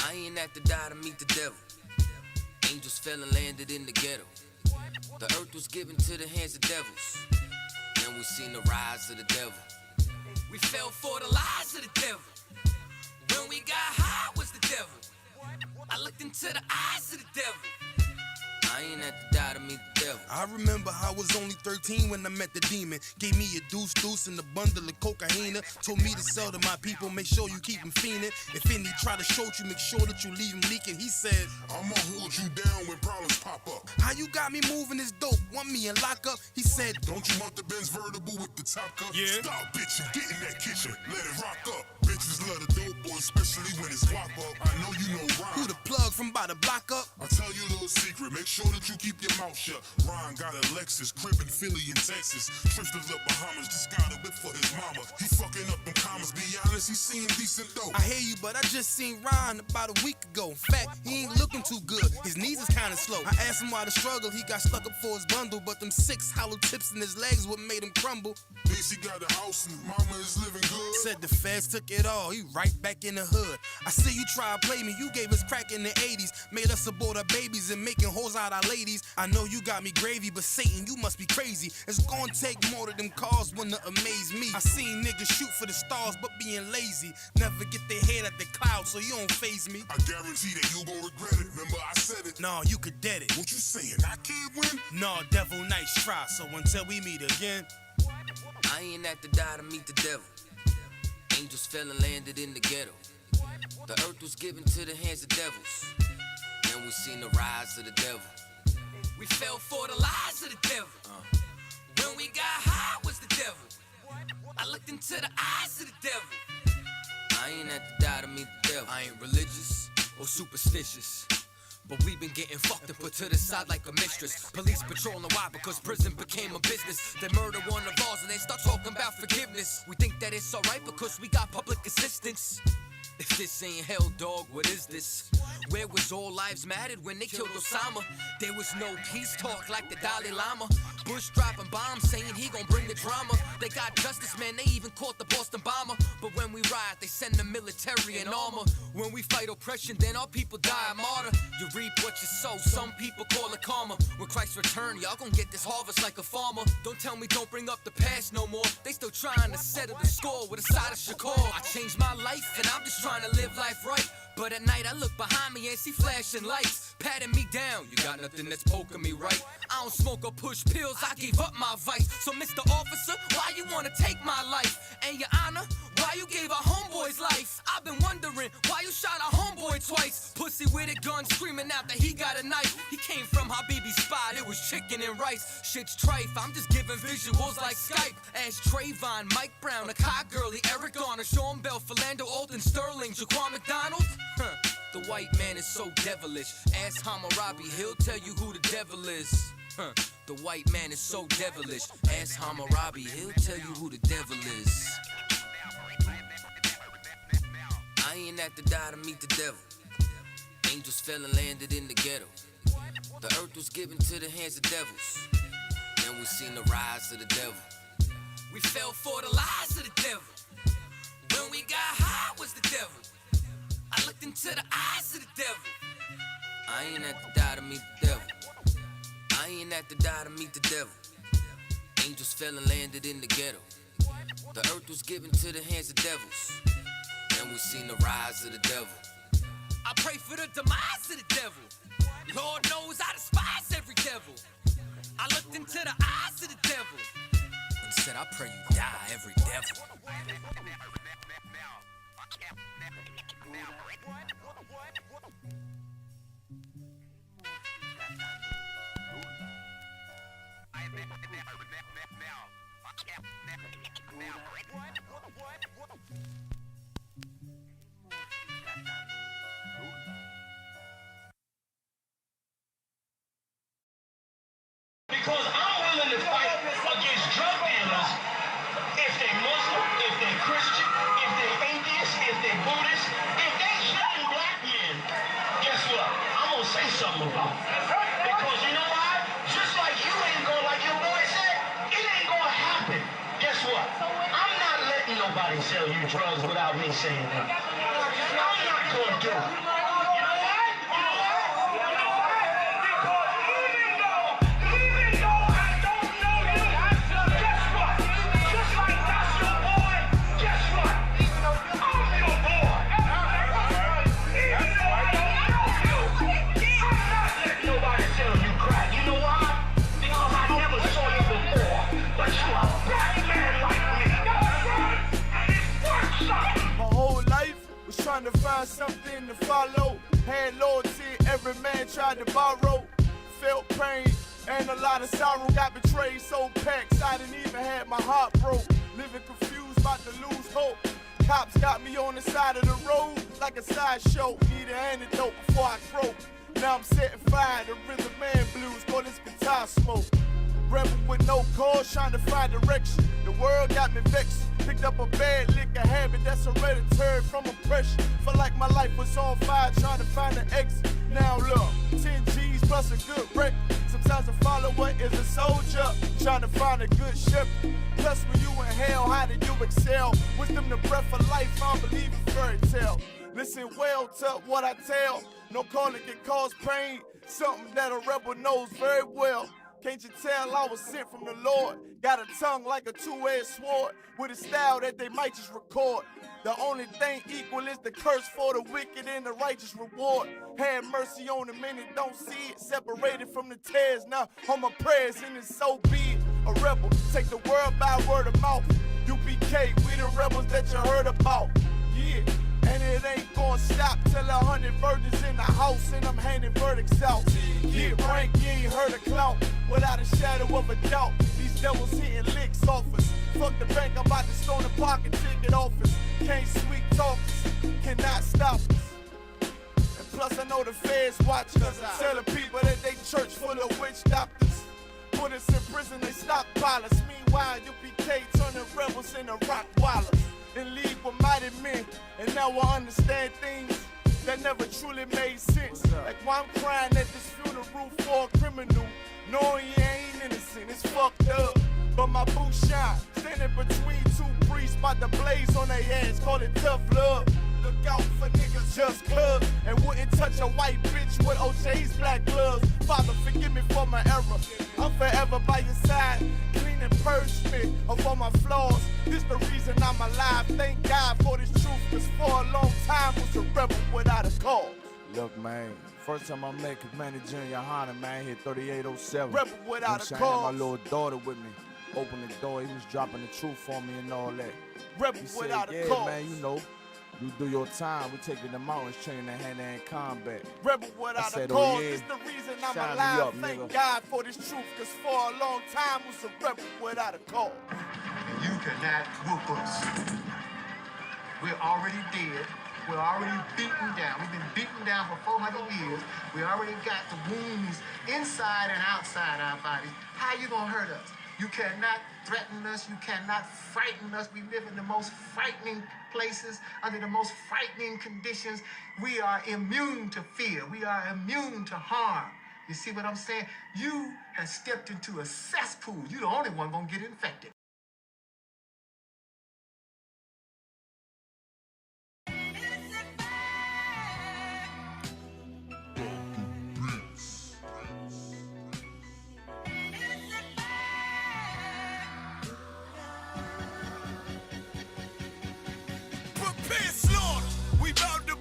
I ain't have to die to meet the devil. Angels fell and landed in the ghetto. The earth was given to the hands of devils. Then we seen the rise of the devil. We fell for the lies of the devil. When we got high was the devil. I looked into the eyes of the devil. I ain't had to die to meet the devil. I remember I was only 13 when I met the demon. Gave me a deuce and a bundle of cocaine. Told me to sell to my people, make sure you keep them fiending. If any try to shoot you, make sure that you leave them leaking. He said, I'ma hold you down when problems pop up. how you got me moving this dope? Want me in lockup? He said, Don't you want the Benz vertible with the top cut? Yeah. Stop, bitch, and get in that kitchen. Let it rock up. Bitches love the dope boy, especially when it's guap up. I know you know Ron. who the plug from by the block up? I'll tell you a little secret. Make sure that you keep your mouth shut. Ron got a Lexus, crib in Philly and Texas. Trips to the Bahamas, just got a whip for his mama. He fucking up them commas, be honest, he seeing decent dope. I hear you, but I just seen Ron about a week ago. In fact, he ain't looking too good. His knees is kinda slow. I asked him why the struggle. He got stuck up for his bundle, but them 6 hollow tips in his legs what made him crumble. He got a house and mama is living good. Said the feds took it all. He right back in the hood. I see you try to play me. You gave us crack in the 80s. Made us abort our babies and making hoes out our ladies. I know you got me gravy, but Satan, you must be crazy. It's gonna take more than them cars when to amaze me. I seen niggas shoot for the stars, but being lazy. Never get their head at the clouds, so you don't faze me. I guarantee that you gon' regret it. Remember I said it. Nah, you could dead it. What you saying? I can't win? Nah, devil, nice try. So until we meet again, I ain't had to die to meet the devil. Angels fell and landed in the ghetto. The earth was given to the hands of devils. Then we seen the rise of the devil. We fell for the lies of the devil. When we got high was the devil. I looked into the eyes of the devil. I ain't had to die to meet the devil. I ain't religious or superstitious, but we been getting fucked and put to the side like a mistress. Police patrolling why? Because prison became a business. They murder one of ours and they start talking about forgiveness. We think that it's alright because we got public assistance. If this ain't hell, dog, what is this? Where was all lives mattered when they killed Osama? There was no peace talk like the Dalai Lama. Bush dropping bombs saying he gon' bring the drama. They got justice, man, they even caught the Boston bomber. But when we ride, they send the military in armor. When we fight oppression, then our people die a martyr. You reap what you sow, some people call it karma. When Christ return, y'all gon' get this harvest like a farmer. Don't tell me don't bring up the past no more. They still trying to settle the score with a side of Shakur. I changed my life and I'm just trying to live life right. But at night I look behind me and see flashing lights patting me down. You got nothing that's poking me right. I don't smoke or push pills, I gave up my vice. So Mr. Officer, why you wanna take my life? And your honor, why you gave our homeboy's life? I've been wondering why you shot our homeboy twice. Pussy with a gun screaming out that he got a knife. He came from Habibi's spot, it was chicken and rice. Shit's trife, I'm just giving visuals like Skype. Ask Trayvon, Mike Brown, Akai Gurley, Eric Garner, Sean Bell, Philando, Alton Sterling, Jaquan McDonald. The white man is so devilish. Ask Hammurabi, he'll tell you who the devil is. The white man is so devilish. Ask Hammurabi, he'll tell you who the devil is. I ain't had to die to meet the devil. Angels fell and landed in the ghetto. The earth was given to the hands of devils. Then we seen the rise of the devil. We fell for the lies of the devil. When we got high was the devil. I looked into the eyes of the devil. I ain't had to die to meet the devil. I ain't had to die to meet the devil. Angels fell and landed in the ghetto. The earth was given to the hands of devils. Then we seen the rise of the devil. I pray for the demise of the devil. Lord knows I despise every devil. I looked into the eyes of the devil and said, I pray you die, every devil. Because I'm willing to fight against drug dealers if they Muslim, if they Christian, if they atheist. happen. Guess what? I'm not letting nobody sell you drugs without me saying that. I'm not gonna do it. Trying to find something to follow. Had loyalty, every man tried to borrow. Felt pain and a lot of sorrow. Got betrayed, so packed, I didn't even have my heart broke. Living confused, about to lose hope. Cops got me on the side of the road like a sideshow. Need an antidote before I croak. Now I'm setting fire to rhythm man blues. Call this guitar smoke. Rebel with no cause, trying to find direction. The world got me vexed. Picked up a bad liquor habit that's hereditary from oppression. Felt like my life was on fire, trying to find an exit. Now look, 10 G's plus a good record. Sometimes a follower is a soldier, trying to find a good shepherd. Plus when you in hell, how did you excel? Wisdom the breath of life, I don't believe in fairy tale. Listen well to what I tell. No calling can cause pain, something that a rebel knows very well. Can't you tell I was sent from the Lord? Got a tongue like a two-edged sword, with a style that they might just record. The only thing equal is the curse for the wicked and the righteous reward. Have mercy on them and it don't see it. Separated from the tares, now on my prayers and it's so be it. A rebel, take the world by word of mouth. UPK, we the rebels that you heard about. Yeah. And it ain't gonna stop till 100 virgins in the house and I'm handing verdicts out. Get rank, you ain't heard a clout without a shadow of a doubt. These devils hitting licks off us. Fuck the bank, I'm about to stone the pocket ticket office. Can't sweet talk us, cannot stop us. And plus I know the feds watch us. Telling people that they church full of witch doctors. Put us in prison, they stockpile us. Meanwhile, UPK turning rebels into rock wallers. In league with mighty men, and now I understand things that never truly made sense. Like why I'm crying at this funeral for a criminal, knowing you ain't innocent, it's fucked up. But my boots shine, standing between two priests, about to blaze on their ass, call it tough love. Look out for niggas just cuz, and wouldn't touch a white bitch with OJ's black gloves. Father, forgive me for my error. I'm forever by your side, clean and purge me of all my flaws. This the reason I'm alive. Thank God for this truth, cause for a long time was a rebel without a cause. Look, man, first time I met Commander Junior Hunter, man, hit 3807. Rebel without a cause. My little daughter with me. Opened the door, he was dropping the truth for me and all that. Rebel without a cause. Man, you know. You do your time, we taking the mountains, training in hand-to-hand combat. Rebel without a cause, oh, yeah. It's the reason I'm alive. Up, thank nigga. God for this truth, cause for a long time was a rebel without a cause. And you cannot whoop us. We're already dead. We're already beaten down. We've been beaten down for 400 years. We already got the wounds inside and outside our bodies. How you gonna hurt us? You cannot threaten us. You cannot frighten us. We live in the most frightening places, under the most frightening conditions. We are immune to fear. We are immune to harm. You see what I'm saying? You have stepped into a cesspool. You're the only one gonna get infected.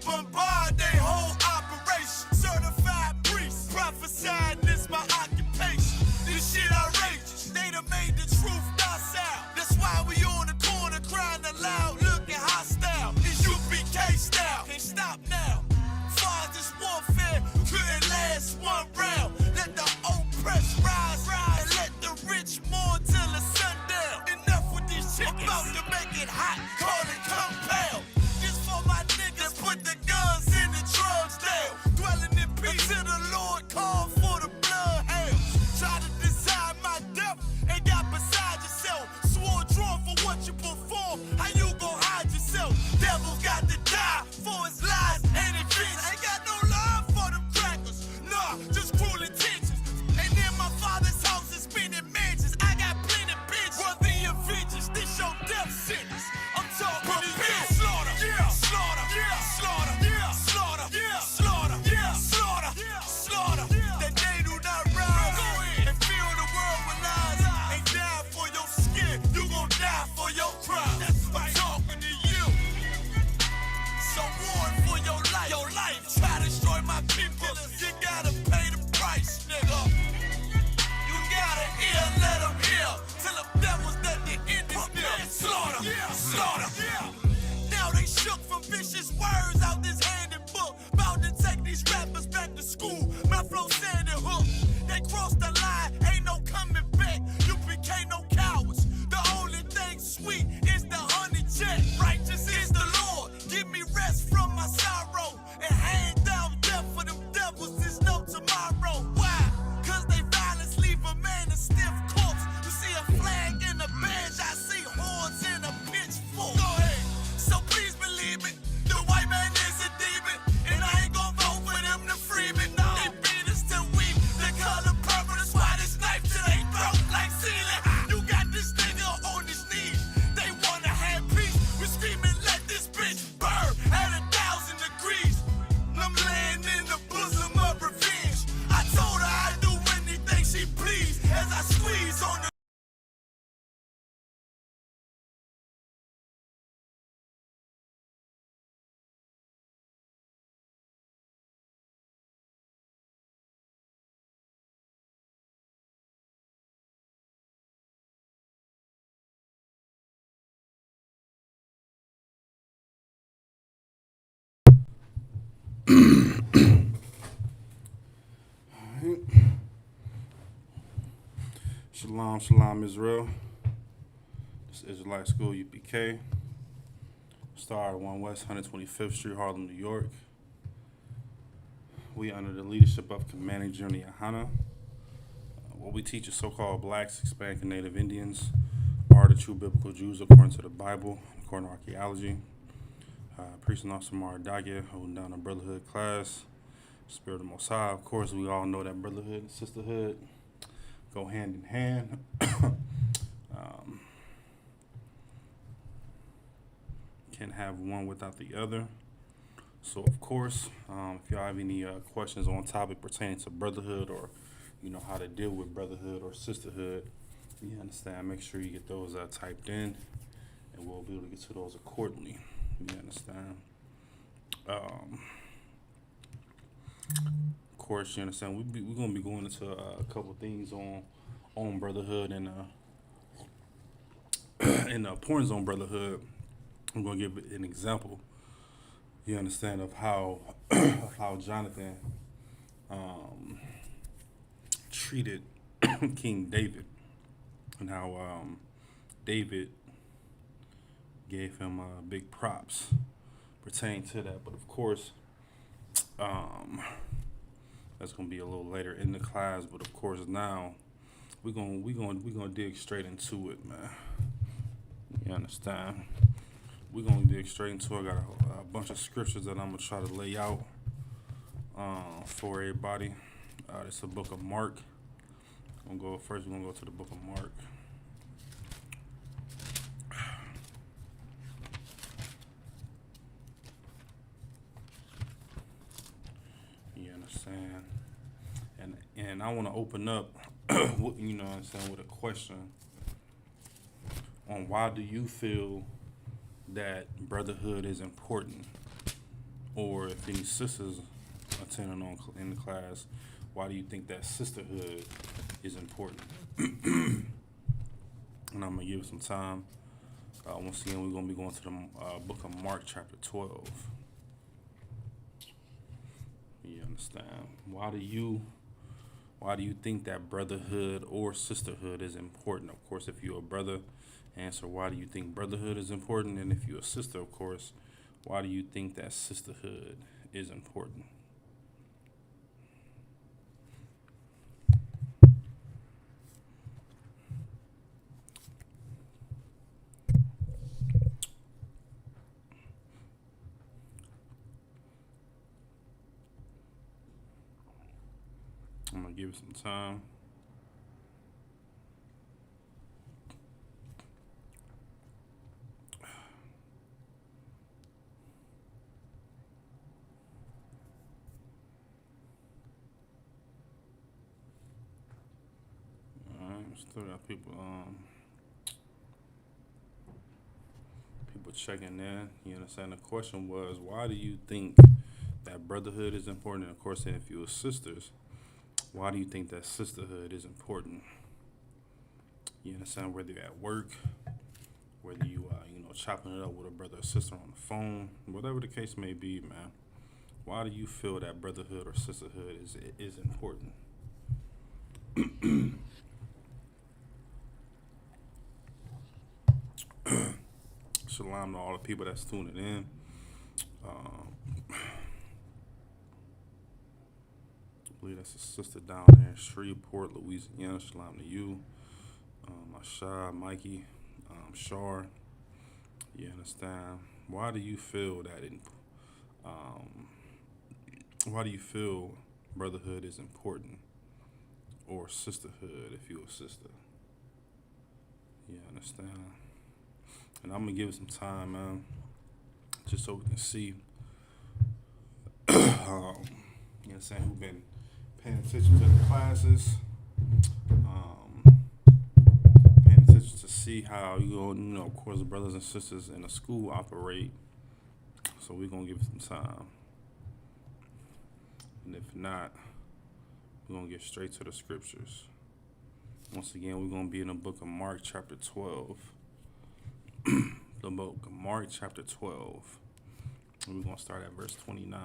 Bombard they whole operation. Certified priest, prophesying this my occupation. This shit outrageous. They done made the truth docile. That's why we on the corner crying aloud, looking hostile. It's UPK style. Can't stop now. Far this warfare couldn't last one round. Let the oppressed rise, and let the rich mourn till the sundown. Enough with these chickens. About to make it hot, call it compound. This for my niggas, put the guns in the drugs down. Dwelling in peace till the Lord call for the bloodhounds. Try to decide my death and got beside yourself. Swore drawn for what you perform. How you gon' hide yourself? Devil got to die for his lies and events. Ain't got no love for them crackers. Nah, just cruel intentions. And in my father's house is spinning mansions. I got plenty bitches. Worthy of Shalom, shalom, Israel. This is Israelite School UPK. Star 1 West 125th Street, Harlem, New York. We under the leadership of Commanding General Yahana. What we teach is so-called blacks, Hispanic, and Native Indians are the true biblical Jews according to the Bible, according to archaeology. Priest and Officer Mara Dagya, holding down a Brotherhood class. Spirit of Most High. Of course, we all know that brotherhood and sisterhood go hand in hand. Can't have one without the other. So, of course, if y'all have any questions on topic pertaining to brotherhood, or how to deal with brotherhood or sisterhood, you understand, make sure you get those typed in, and we'll be able to get to those accordingly. You understand? Of course, you understand, we're going to be going into a couple things on brotherhood and the importance on brotherhood. I'm going to give an example, you understand, of how Jonathan treated King David, and how David gave him big props pertaining to that. But of course, that's gonna be a little later in the class. But of course, now we're gonna dig straight into it, man. You understand? We're gonna dig straight into it. I got a bunch of scriptures that I'm gonna try to lay out for everybody. It's the book of Mark. We're gonna go to the book of Mark. You understand? And I want to open up, with a question on why do you feel that brotherhood is important, or if any sisters attending in the class, why do you think that sisterhood is important? And I'm gonna give it some time. Once again, we're gonna be going to the book of Mark, chapter 12. You understand? Why do you think that brotherhood or sisterhood is important? Of course, if you're a brother, answer why do you think brotherhood is important, and if you're a sister, of course, why do you think that sisterhood is important? I'm gonna give it some time. Still got people checking in. You understand? The question was, why do you think that brotherhood is important? And of course, if you were sisters, why do you think that sisterhood is important? You understand? Whether you're at work, whether you chopping it up with a brother or sister on the phone, whatever the case may be, man. Why do you feel that brotherhood or sisterhood is important? Shalom to all the people that's tuning in. I believe that's a sister down there in Shreveport, Louisiana. Shalom to you. Asha, Mikey, Shar. You understand? Why do you feel that why do you feel brotherhood is important, or sisterhood if you're a sister? You understand? And I'm gonna give it some time, man, just so we can see, you know what I'm saying, who've been paying attention to the classes, paying attention to see how of course, the brothers and sisters in the school operate. So we're gonna give it some time, and if not, we're gonna get straight to the scriptures. Once again, we're gonna be in the book of Mark, chapter 12. The book of Mark, chapter 12. And we're gonna start at verse 29.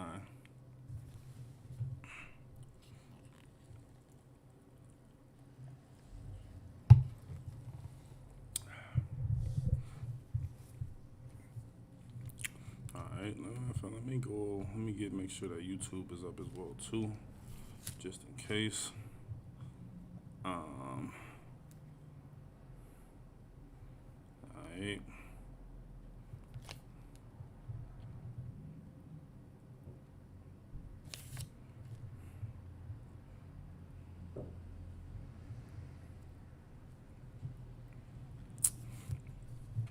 So let me go. Let me make sure that YouTube is up as well too, just in case. Alright.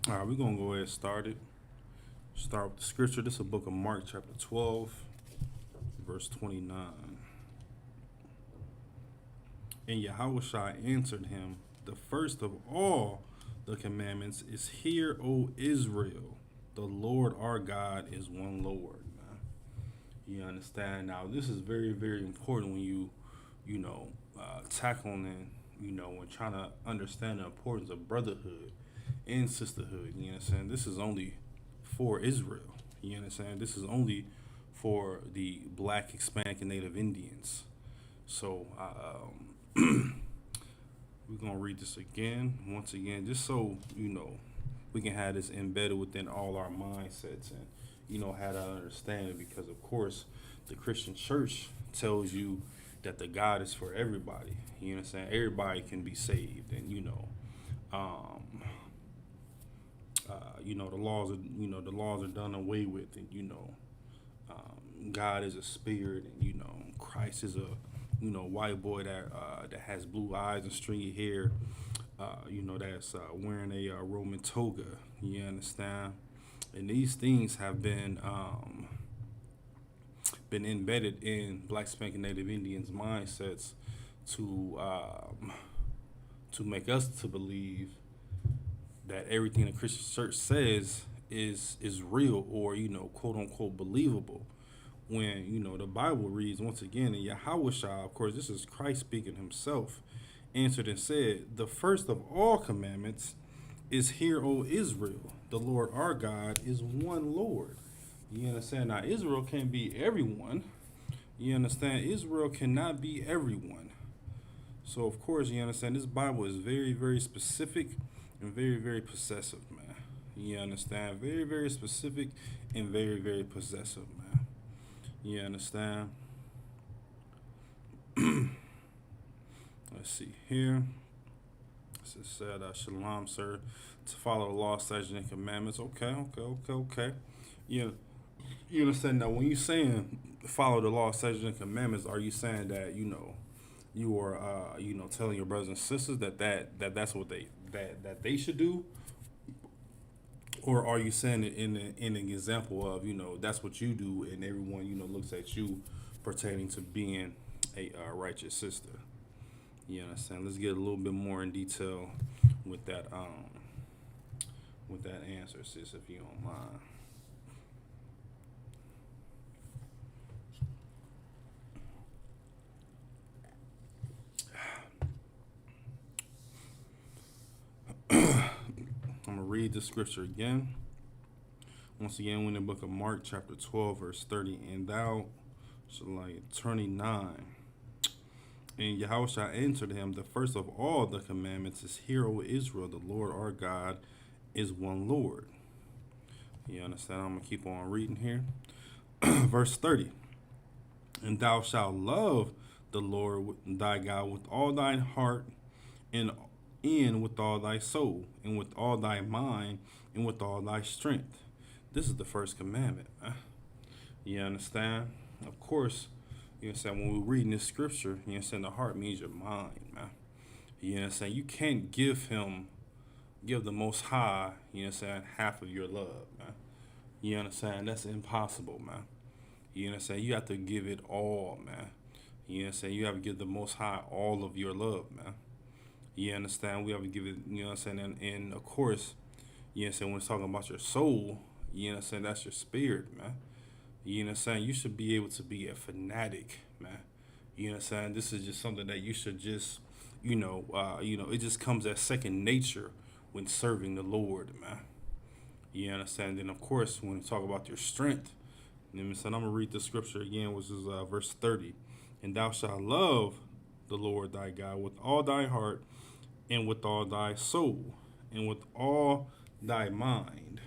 Alright, we're gonna go ahead and start it. Start with the scripture. This is the book of Mark, chapter 12, verse 29. And Yahushua answered him, the first of all the commandments is, Hear, O Israel, the Lord our God is one Lord. Man. You understand? Now, this is very, very important when you tackling and, when trying to understand the importance of brotherhood and sisterhood. You understand? This is only for Israel. You understand? This is only for the Black, Hispanic, and Native Indians. So, we're going to read this again, once again, just so, we can have this embedded within all our mindsets and, have that understanding, because, of course, the Christian church tells you that the God is for everybody. You understand? Everybody can be saved, and, the laws are, the laws are done away with, and, God is a spirit, and, Christ is a, white boy that has blue eyes and stringy hair, that's wearing a Roman toga. You understand? And these things have been embedded in Black, Hispanic, and Native Indians' mindsets to make us to believe that everything the Christian church says is real, or quote unquote believable. When, the Bible reads, once again, and Yahushua, of course, this is Christ speaking himself, answered and said, the first of all commandments is, Hear, O Israel, the Lord our God is one Lord. You understand? Now, Israel can't be everyone. You understand? Israel cannot be everyone. So, of course, you understand, this Bible is very, very specific and very, very possessive, man. You understand? Very, very specific and very, very possessive, man. You understand? Let's see here. It said, Shalom, sir, to follow the law, statutes, and commandments. Okay. You understand? Now, when you're saying follow the law, statutes, and commandments, are you saying that, you are, telling your brothers and sisters that's what they should do? Or are you saying it in an example of, that's what you do, and everyone, looks at you pertaining to being a righteous sister? You understand? Let's get a little bit more in detail with that answer, sis, if you don't mind. I'm going to read the scripture again. Once again, we're in the book of Mark, chapter 12, verse 30. And thou shalt like 29. And Yahushua answered him, the first of all the commandments is, Hear, O Israel, the Lord our God is one Lord. You understand? I'm going to keep on reading here. Verse 30. And thou shalt love the Lord thy God with all thine heart, and with all thy soul, and with all thy mind, and with all thy strength. This is the first commandment. You understand? Of course, you understand, when we're reading this scripture, you understand, the heart means your mind, man. You understand? You can't give the Most High, you understand, half of your love, man. You understand? That's impossible, man. You understand? You have to give it all, man. You understand? You have to give the Most High all of your love, man. You understand? We have to give it, you know what I'm saying? And of course, you understand, when it's talking about your soul, you understand, that's your spirit, man. You understand? You should be able to be a fanatic, man. You understand? This is just something that you should just, it just comes as second nature when serving the Lord, man. You understand? Then, of course, when you talk about your strength, you know what I'm saying? I'm going to read the scripture again, which is verse 30. And thou shalt love the Lord thy God with all thy heart, and with all thy soul, and with all thy mind,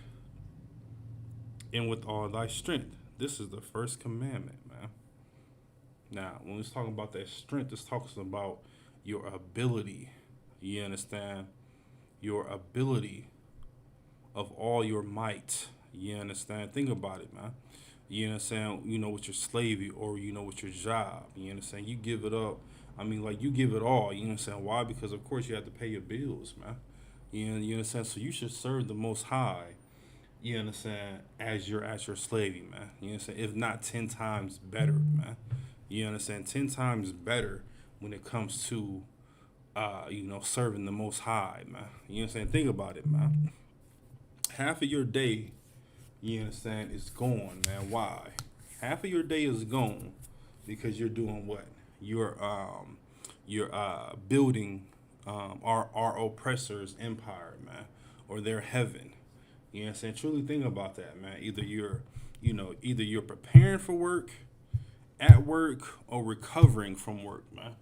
and with all thy strength. This is the first commandment, man. Now, when it's talking about that strength, it's talking about your ability. You understand? Your ability of all your might. You understand? Think about it, man. You understand? You know, with your slavey or, you know, with your job. You understand? You give it up. I mean, like, you give it all. You understand why? Because, of course, you have to pay your bills, man. You understand? So you should serve the Most High, you understand, as you're at your slavey, man. You understand? If not 10 times better, man. You understand? 10 times better when it comes to, you know, serving the Most High, man. You understand? Think about it, man. Half of your day, you understand, is gone, man. Why? Half of your day is gone because you're doing what? You're building our oppressors' empire, man, or their heaven. You know what I'm saying? Truly think about that, man. Either you're preparing for work, at work, or recovering from work, man.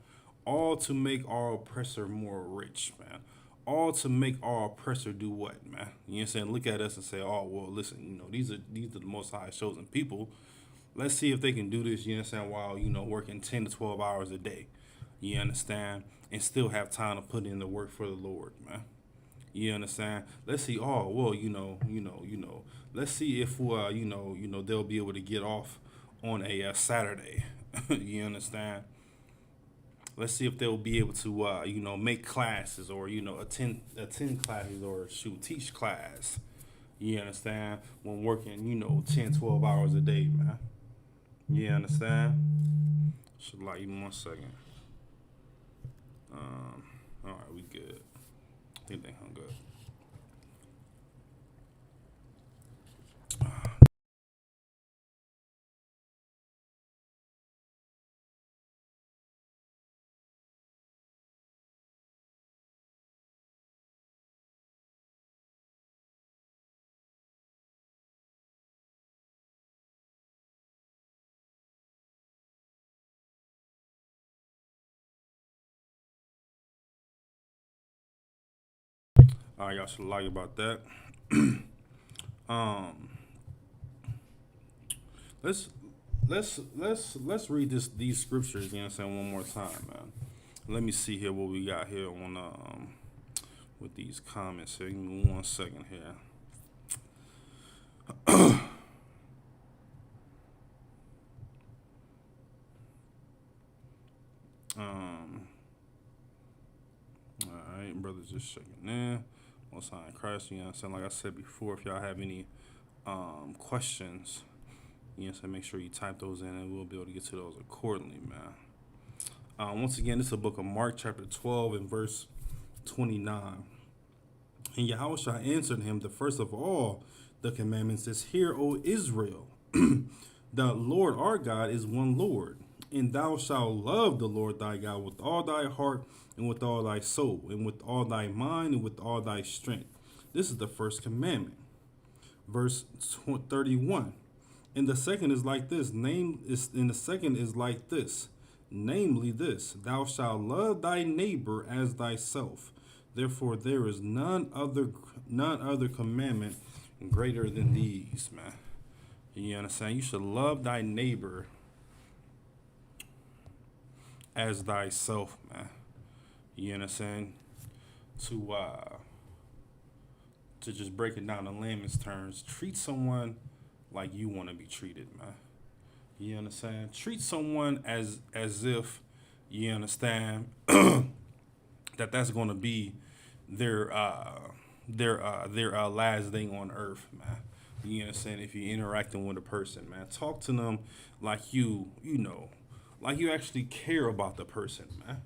All to make our oppressor more rich, man. All to make our oppressor do what, man? You know what I'm saying? Look at us and say, oh, well, listen, you know, these are the Most High chosen people. Let's see if they can do this, you understand, while, you know, working 10 to 12 hours a day. You understand? And still have time to put in the work for the Lord, man. You understand? Let's see. Oh, well, let's see if they'll be able to get off on a Saturday. You understand? Let's see if they'll be able to make classes or attend classes or teach class. You understand? When working 10, 12 hours a day, man. You understand? Should like even 1 second. All right, we good. I think they hung up. All right, y'all should like about that. um, let's read these scriptures. You know what I'm saying, one more time, man. Let me see here what we got here on with these comments here. Give me 1 second here. All right, brothers, just checking in. Most High in Christ, you know what I'm saying? Like I said before, if y'all have any questions, you know what I'm saying, make sure you type those in and we'll be able to get to those accordingly, man. Once again, this is the book of Mark, chapter 12 and verse 29. And Yahushua answered him, the first of all the commandments is, Hear, O Israel, the Lord our God is one Lord, and thou shalt love the Lord thy God with all thy heart and with all thy soul and with all thy mind and with all thy strength. This is the first commandment. Verse 31. And the second is like this. Namely this, thou shalt love thy neighbor as thyself. Therefore there is none other commandment greater than these, man. You understand? You should love thy neighbor as thyself, man. You understand? To just break it down in layman's terms, treat someone like you want to be treated, man. You understand? Treat someone as if you understand that's going to be their last thing on earth, man. You understand? If you're interacting with a person, man, talk to them like like you actually care about the person, man.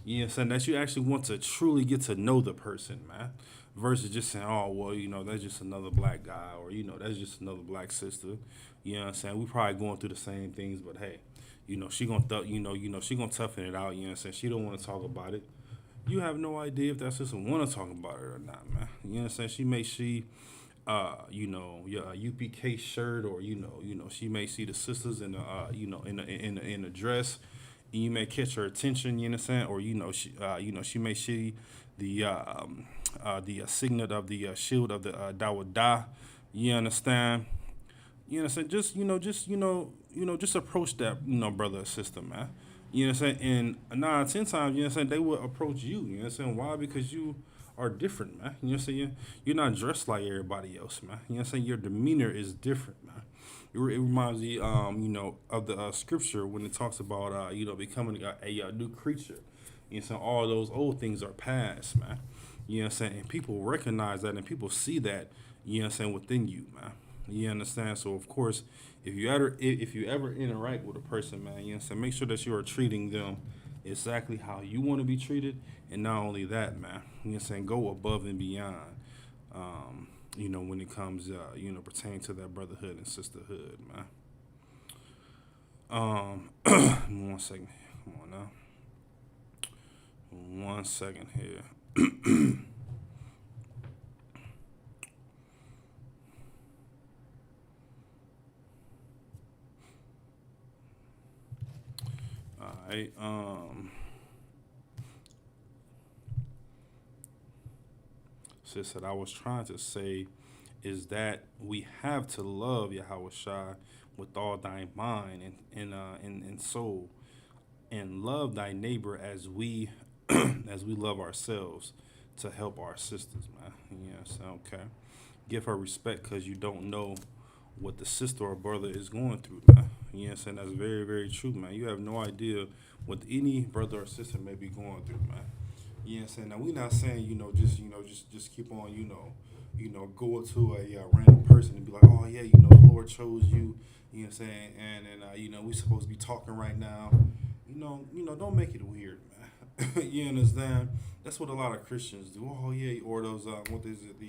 You understand? That you actually want to truly get to know the person, man. Versus just saying, oh, well, that's just another black guy, or, that's just another black sister. You know what I'm saying? We probably going through the same things, but hey, she gonna she gonna toughen it out. You know what I'm saying? She don't want to talk about it. You have no idea if that sister want to talk about it or not, man. You know what I'm saying? She may see, your UPK shirt, or she may see the sisters in the in the dress, and you may catch her attention. You know what I'm saying? Or she may see the signet of the shield of the Dawadah. You understand? You know what I'm saying? Just approach that, brother or sister, man. You know what I'm saying? And 9 out of 10 times, you know what I'm saying, they will approach you. You know what I'm saying? Why? Because you are different, man. You know what I'm saying? You're not dressed like everybody else, man. You know what I'm saying? Your demeanor is different, man. It reminds me, of the scripture when it talks about, becoming a new creature. You know what I'm saying? All those old things are past, man. You know what I'm saying? And people recognize that and people see that, you know what I'm saying, within you, man. You understand? So of course, if you ever interact with a person, man, you know what I'm saying, make sure that you are treating them exactly how you want to be treated. And not only that, man, you know what I'm saying, go above and beyond. When it comes, pertaining to that brotherhood and sisterhood, man. 1 second. Come on now. 1 second here. All right. Sis said I was trying to say is that we have to love Yahweh Shai with all thy mind and soul, and love thy neighbor as we as we love ourselves, to help our sisters, man. Yes, okay. Give her respect because you don't know what the sister or brother is going through, man. Yes, and that's very, very true, man. You have no idea what any brother or sister may be going through, man. Yes, and now we're not saying, just keep on, go to a random person and be like, oh yeah, the Lord chose you, you know what I'm saying, and we supposed to be talking right now. Don't make it weird, man. You understand? That's what a lot of Christians do. Oh yeah, or those what is it,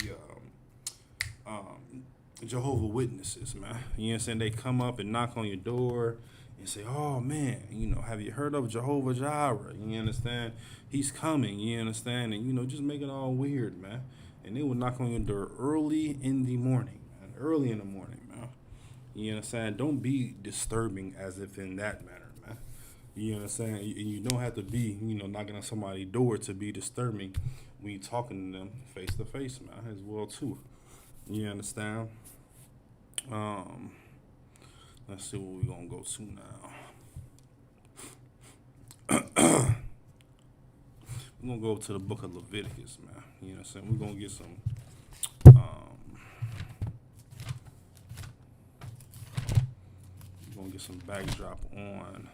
the Jehovah Witnesses, man. You know what I'm saying? They come up and knock on your door and say, oh man, have you heard of Jehovah Jireh? You understand? He's coming, you understand? And just make it all weird, man. And they will knock on your door early in the morning, man. Early in the morning, man. You understand? Don't be disturbing as if in that manner, man. You understand? And you don't have to be, knocking on somebody's door to be disturbing when you're talking to them face to face, man, as well too. You understand? Let's see what we're gonna go to now. We're gonna go to the book of Leviticus, man. You know what I'm saying? We're gonna get some backdrop on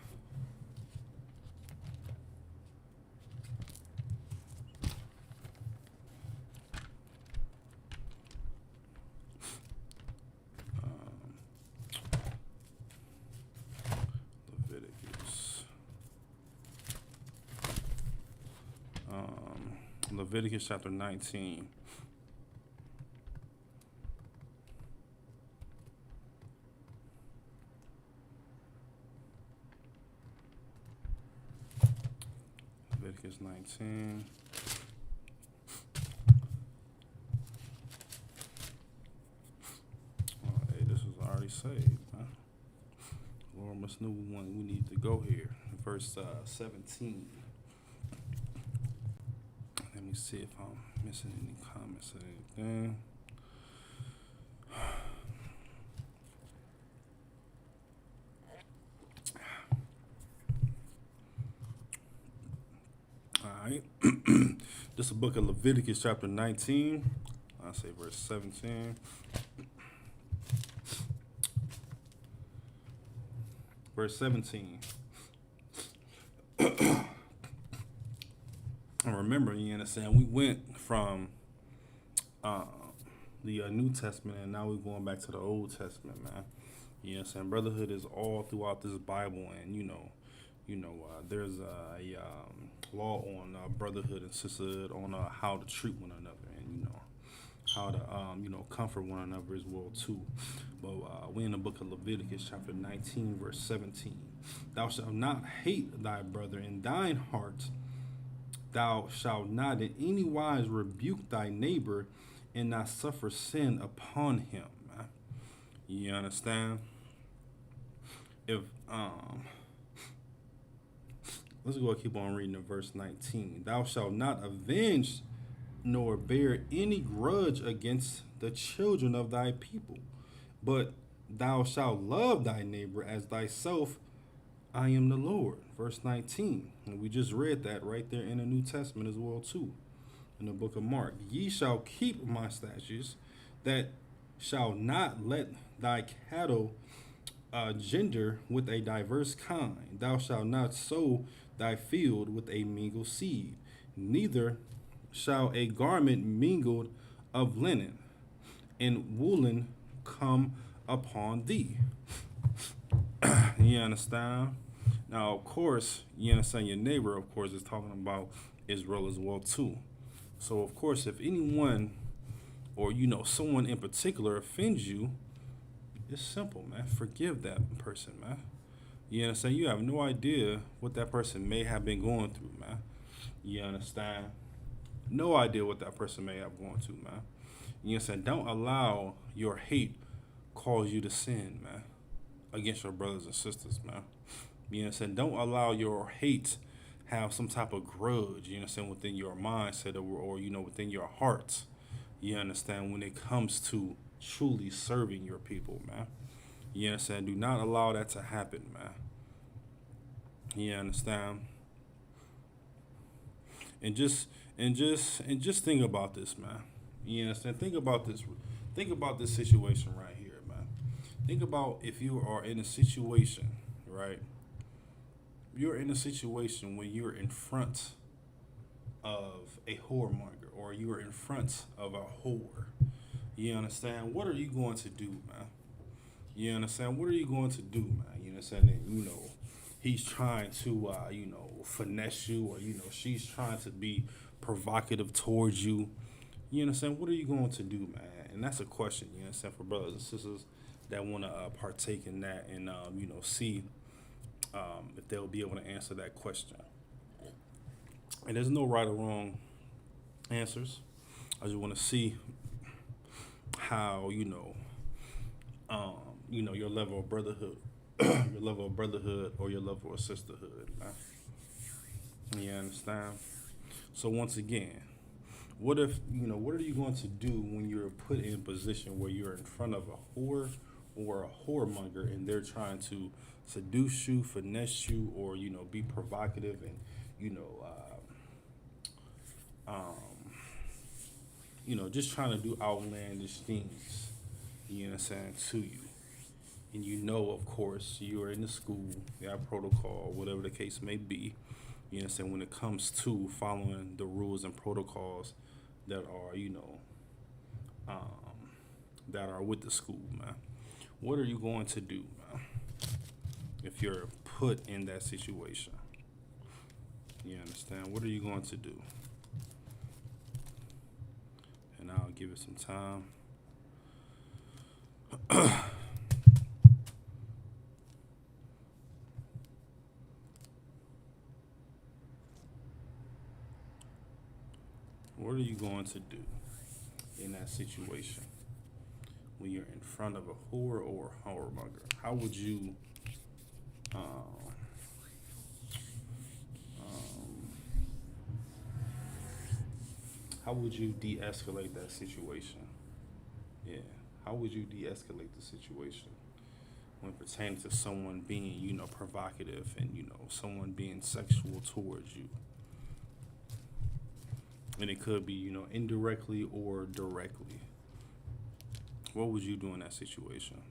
Leviticus chapter 19. Leviticus 19. Hey, this is already saved, huh? Lord must know we need to go here. Verse 17. Let me see if I'm missing any comments or anything. Alright. This is the book of Leviticus chapter 19. I'll say verse 17. Verse 17. And remember, you understand, we went from the New Testament, and now we're going back to the Old Testament, man. You know what I'm saying? Brotherhood is all throughout this Bible, and there's a law on brotherhood and sisterhood, on how to treat one another, and how to comfort one another as well too. But we're in the book of Leviticus chapter 19 verse 17. Thou shalt not hate thy brother in thine heart. Thou shalt not in any wise rebuke thy neighbor, and not suffer sin upon him. You understand? If let's go keep on reading in verse 19. Thou shalt not avenge nor bear any grudge against the children of thy people, but thou shalt love thy neighbor as thyself. I am the Lord. Verse 19. And we just read that right there in the New Testament as well too. In the book of Mark. Ye shall keep my statutes, that shall not let thy cattle gender with a diverse kind. Thou shalt not sow thy field with a mingled seed, neither shall a garment mingled of linen and woolen come upon thee. You understand? Now, of course, you understand your neighbor, of course, is talking about Israel as well, too. So, of course, if anyone or, someone in particular offends you, it's simple, man. Forgive that person, man. You understand? You have no idea what that person may have been going through, man. You understand? No idea what that person may have gone through, man. You understand? Don't allow your hate cause you to sin, man, against your brothers and sisters, man. You understand? Don't allow your hate have some type of grudge, you understand, within your mindset or within your heart. You understand? When it comes to truly serving your people, man. You understand? Do not allow that to happen, man. You understand? And just think about this, man. You understand? Think about this situation right here, man. Think about if you are in a situation, right? You're in a situation when you're in front of a whoremonger or you're in front of a whore. You understand? What are you going to do, man? You understand? What are you going to do, man? You understand that, he's trying to, finesse you or, she's trying to be provocative towards you. You understand? What are you going to do, man? And that's a question, you understand, for brothers and sisters that want to partake in that and, see if they'll be able to answer that question. And there's no right or wrong answers. I just want to see how, your level of brotherhood, your level of brotherhood or your level of sisterhood, man. You understand? So once again, what are you going to do when you're put in a position where you're in front of a whore or a whoremonger and they're trying to seduce you, finesse you, or, be provocative and, just trying to do outlandish things, you understand, to you. And of course, you're in the school, you have protocol, whatever the case may be, you understand, when it comes to following the rules and protocols that are, that are with the school, man. What are you going to do, man, if you're put in that situation? You understand? What are you going to do? And I'll give it some time. What are you going to do in that situation when you're in front of a whore or a whoremonger? How would you de-escalate that situation? Yeah. How would you de-escalate the situation when pertaining to someone being, provocative and, someone being sexual towards you? And it could be, indirectly or directly. What would you do in that situation?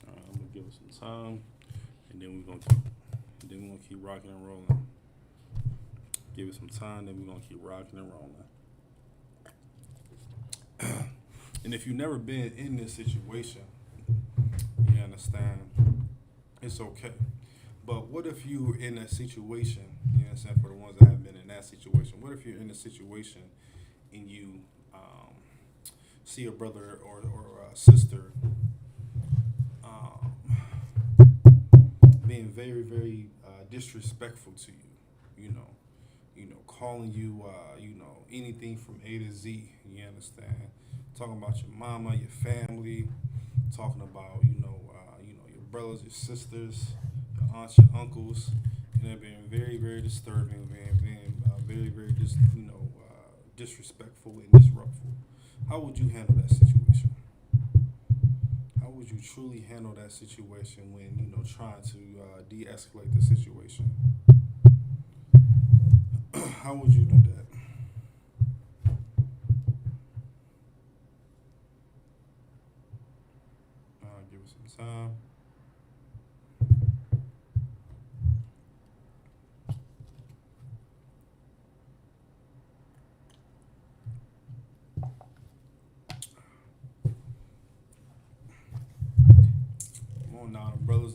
I'm gonna give it some time, and then we're gonna keep rocking and rolling. Give it some time, then we're gonna keep rocking and rolling. And if you've never been in this situation, you understand, it's okay. But what if you're in a situation, you understand, for the ones that have been in that situation, what if you're in a situation and you see a brother or a sister being very, very disrespectful to you, calling you, anything from A to Z. You understand? Talking about your mama, your family, talking about, your brothers, your sisters, your aunts, your uncles, and they're being very, very disturbing, being very, very, disrespectful and disruptful. How would you handle that situation? How would you truly handle that situation when trying to de-escalate the situation? How would you do that? Give it some time. Come on now, the brothers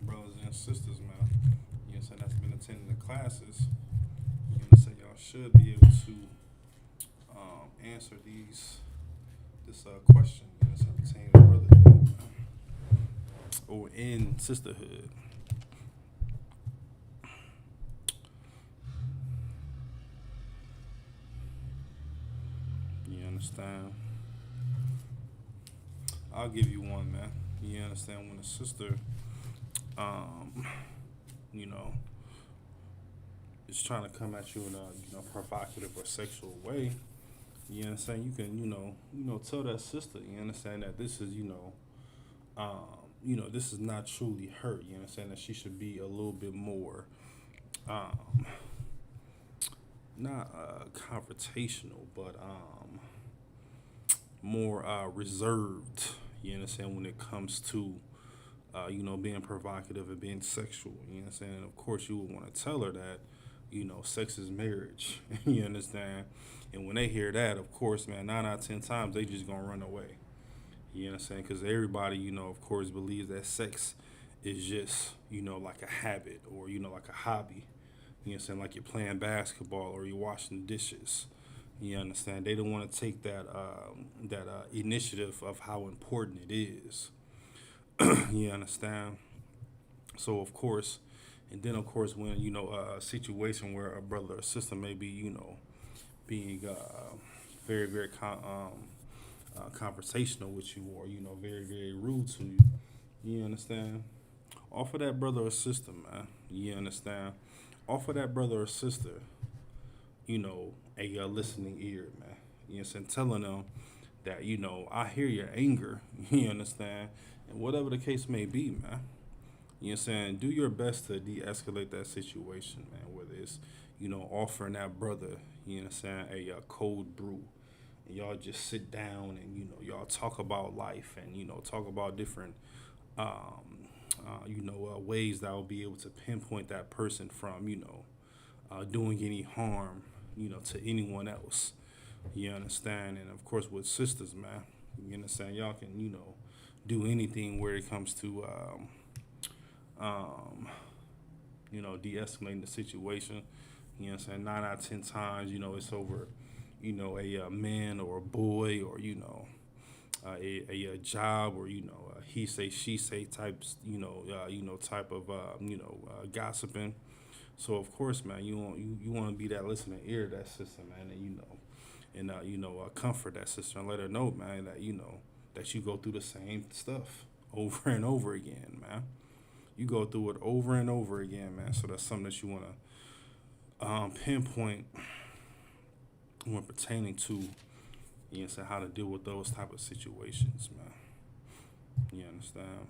brothers and sisters, man. You know what I'm saying? That's been attending the classes. You know what I'm saying? Y'all should be able to answer this question. You know what I'm saying? Pertaining to brotherhood, man. Or in sisterhood. You understand? I'll give you one, man. You understand? When a sister, you know, is trying to come at you in a provocative or sexual way, you understand? You can, tell that sister, you understand, that this is, this is not truly her. You understand that she should be a little bit more, not confrontational, but more reserved. You understand, when it comes to being provocative and being sexual. You understand, and of course you would want to tell her that sex is marriage. You understand, and when they hear that, of course, man, 9 out of 10 times they just gonna run away. You understand, because everybody of course believes that sex is just like a habit or like a hobby. You understand, like you're playing basketball or you're washing dishes. You understand? They don't want to take that initiative of how important it is. You understand? So of course, and then of course when a situation where a brother or sister may be being very very conversational with you, or very very rude to you. You understand? Offer that brother or sister, man. You understand? Offer that brother or sister a listening ear, man. You understand? Telling them that, I hear your anger, you understand? And whatever the case may be, man. You understand? Do your best to de-escalate that situation, man. Whether it's, offering that brother, you understand, a cold brew. And y'all just sit down and, y'all talk about life and, talk about different, ways that will be able to pinpoint that person from, doing any harm, to anyone else. You understand? And of course with sisters, man, you understand, y'all can, do anything where it comes to, de-escalating the situation. You know what I'm saying? 9 out of 10 times, it's over, a man or a boy, or, a job, or, he say, she say types, type of, gossiping. So of course, man, you want to be that listening ear to that sister, man, and comfort that sister and let her know, man, that that you go through the same stuff over and over again, man. You go through it over and over again, man. So that's something that you want to pinpoint when pertaining to, how to deal with those type of situations, man. You understand?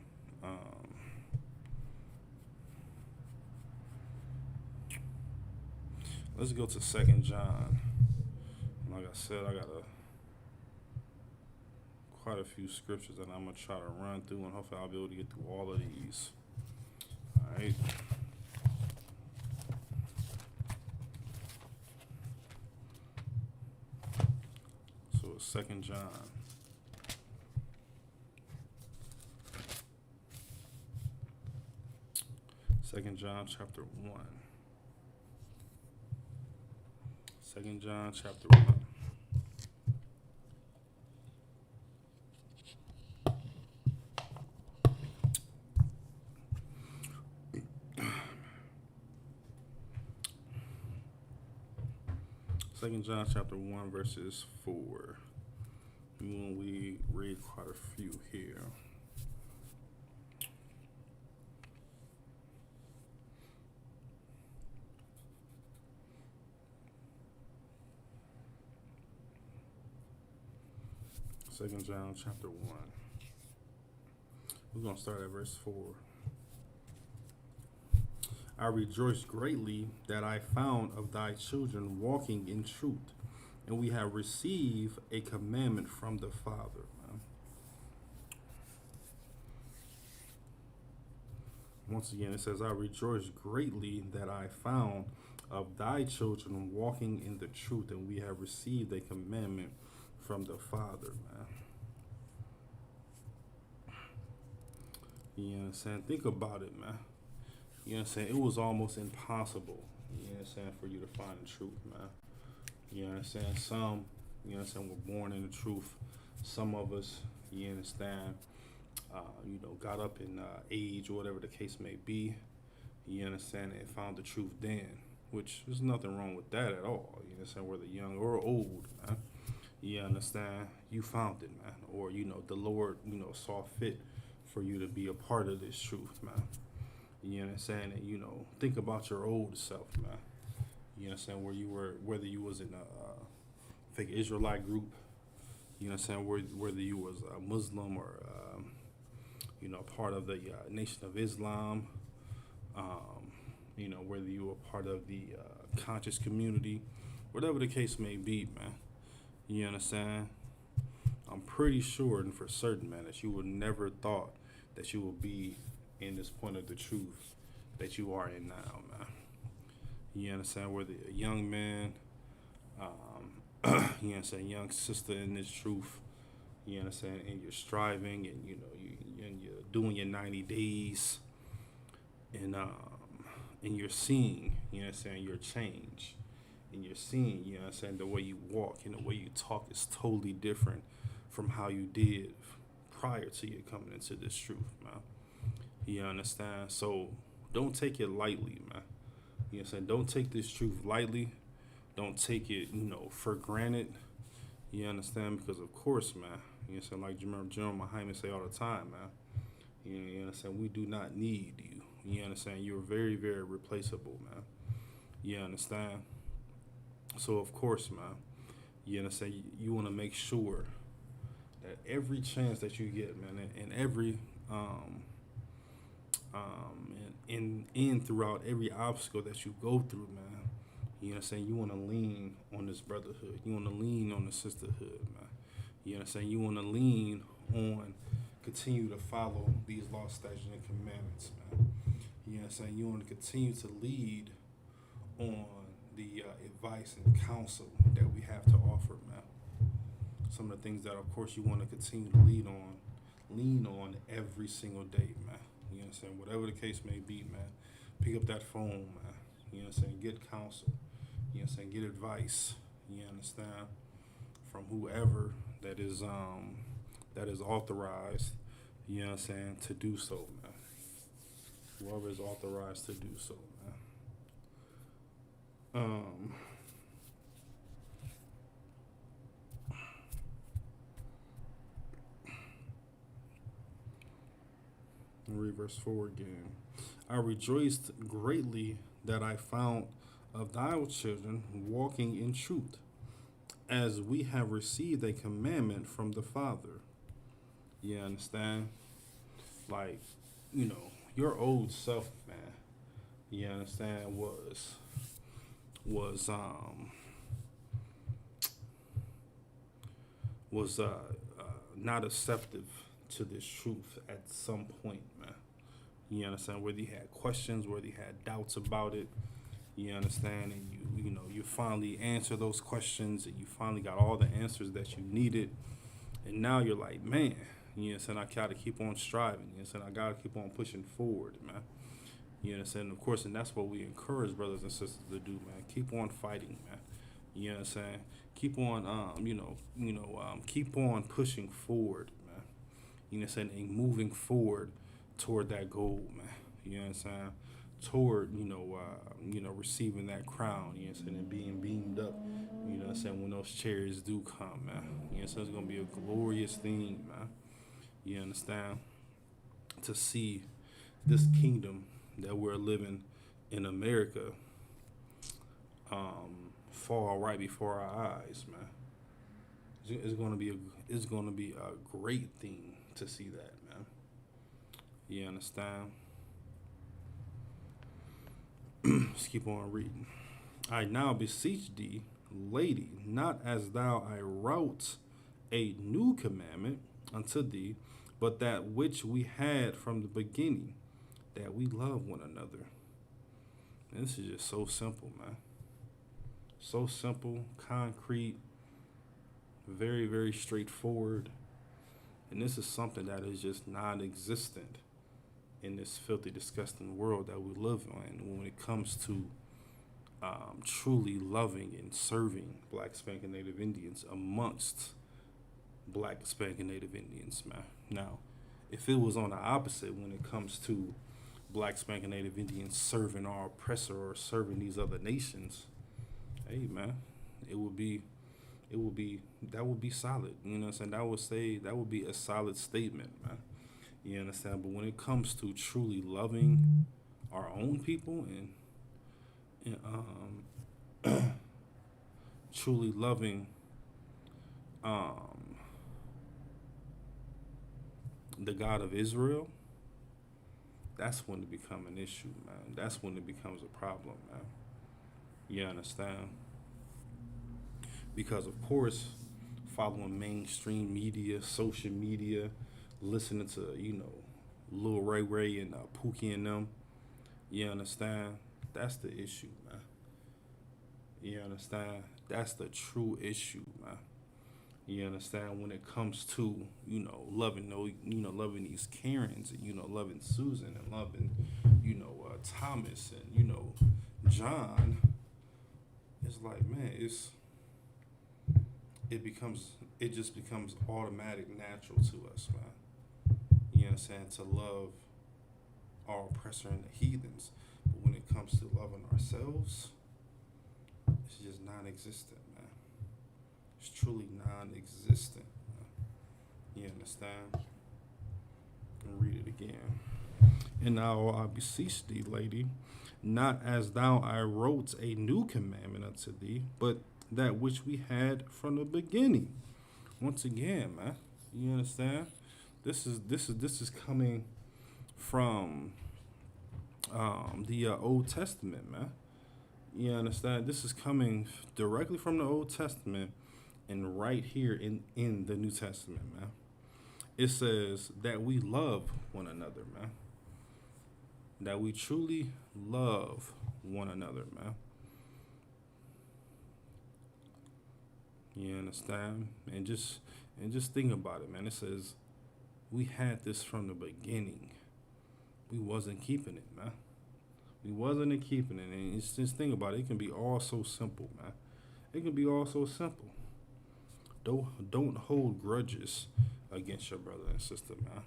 Let's go to 2 John. Like I said, I got quite a few scriptures that I'm going to try to run through, and hopefully I'll be able to get through all of these. All right. So it's 2 John. Second John chapter 1. 2 John chapter 1. 2 John chapter 1 verses 4. When we read quite a few here. Second John chapter 1. We're going to start at verse 4. I rejoice greatly that I found of thy children walking in truth, and we have received a commandment from the Father. Once again, it says, I rejoice greatly that I found of thy children walking in the truth, and we have received a commandment from the Father, man. You know what I'm saying? Think about it, man. You know what I'm saying? It was almost impossible, you know what I'm saying, for you to find the truth, man. You know what I'm saying? Some, you know what I'm saying, were born in the truth. Some of us, you understand, got up in age or whatever the case may be, you understand, and found the truth then, which there's nothing wrong with that at all. You understand, whether young or old, man. You understand, you found it, man. Or, the Lord, saw fit for you to be a part of this truth, man. You know what I'm saying? And, think about your old self, man. You know what I'm saying? Where you were, whether you was in a fake Israelite group, you know what I'm saying? Whether you was a Muslim or, part of the Nation of Islam, whether you were part of the conscious community, whatever the case may be, man. You understand? I'm pretty sure and for certain, man, that you would never thought that you would be in this point of the truth that you are in now, man. You understand? Whether a young man, you understand, young sister in this truth, you understand, and you're striving, and you're doing your 90 days, and you're seeing, you understand, your change, and you're seeing, you understand, the way you walk and the way you talk is totally different from how you did prior to you coming into this truth, man. You understand? So don't take it lightly, man. You know what I'm saying? Don't take this truth lightly. Don't take it, for granted. You understand? Because of course, man, you know what I'm saying? Like you remember General Muhammad say all the time, man. You understand? We do not need you. You understand? You're very, very replaceable, man. You understand? So of course, man, you understand? You want to make sure that every chance that you get, man, and every and throughout every obstacle that you go through, man, you know what I'm saying, you want to lean on this brotherhood. You want to lean on the sisterhood, man. You know what I'm saying? You want to lean on, continue to follow these laws, statutes, and commandments, man. You know what I'm saying? You want to continue to lead on the advice and counsel that we have to offer, man. Some of the things that, of course, you want to continue to lean on every single day, man. You know what I'm saying? Whatever the case may be, man. Pick up that phone, man. You know what I'm saying? Get counsel. You know what I'm saying? Get advice. You understand? From whoever that is authorized, you know what I'm saying, to do so, man. Whoever is authorized to do so, man. Read verse 4 again. I rejoiced greatly that I found of thy children walking in truth, as we have received a commandment from the Father. You understand? Like, your old self, man, you understand, was not acceptive to this truth at some point, man. You understand? Whether you had questions, whether you had doubts about it, you understand, and you finally answer those questions, and you finally got all the answers that you needed, and now you're like, man, you understand, I gotta keep on striving, you understand, I gotta keep on pushing forward, man. You understand? Of course, and that's what we encourage brothers and sisters to do, man. Keep on fighting, man. You know what I'm saying? Keep on, keep on pushing forward, man. You know what I'm saying? And moving forward toward that goal, man. You know what I'm saying? toward, receiving that crown, you know what I'm saying, and being beamed up, you know what I'm saying, when those chariots do come, man. You know, so it's gonna be a glorious thing, man. You understand? To see this kingdom that we're living in America fall right before our eyes, man. It's gonna be a great thing to see that, man. You understand? Let's keep on reading. I now beseech thee, lady, not as thou I wrote a new commandment unto thee, but that which we had from the beginning, that we love one another. And this is just so simple, man. So simple, concrete, very, very straightforward. And this is something that is just non-existent in this filthy, disgusting world that we live in when it comes to truly loving and serving Black Spanking Native Indians amongst Black Spanking Native Indians, man. Now, if it was on the opposite when it comes to Black Spanking Native Indians serving our oppressor or serving these other nations, hey, man, that would be solid. You know what I'm saying? That would be a solid statement, man. You understand? But when it comes to truly loving our own people and truly loving the God of Israel, that's when it becomes an issue, man. That's when it becomes a problem, man. You understand? Because of course, following mainstream media, social media, listening to, Lil Ray Ray and Pookie and them, you understand? That's the issue, man. You understand? That's the true issue, man. You understand? When it comes to, loving these Karens and, loving Susan and loving, Thomas and, John, it's like, man, it just becomes automatic, natural to us, man. You know what I'm saying? To love our oppressor and the heathens. But when it comes to loving ourselves, it's just non-existent, man. It's truly non-existent, man. You understand? And read it again. And now I beseech thee, lady, not as thou I wrote a new commandment unto thee, but that which we had from the beginning. Once again, man, you understand? This is coming from the Old Testament, man. You understand? This is coming directly from the Old Testament and right here in the New Testament, man. It says that we love one another, man. That we truly love one another, man. You understand? And just think about it, man. It says we had this from the beginning. We wasn't keeping it, man. We wasn't keeping it. And it's just think about it. It can be all so simple, man. It can be all so simple. Don't hold grudges against your brother and sister, man.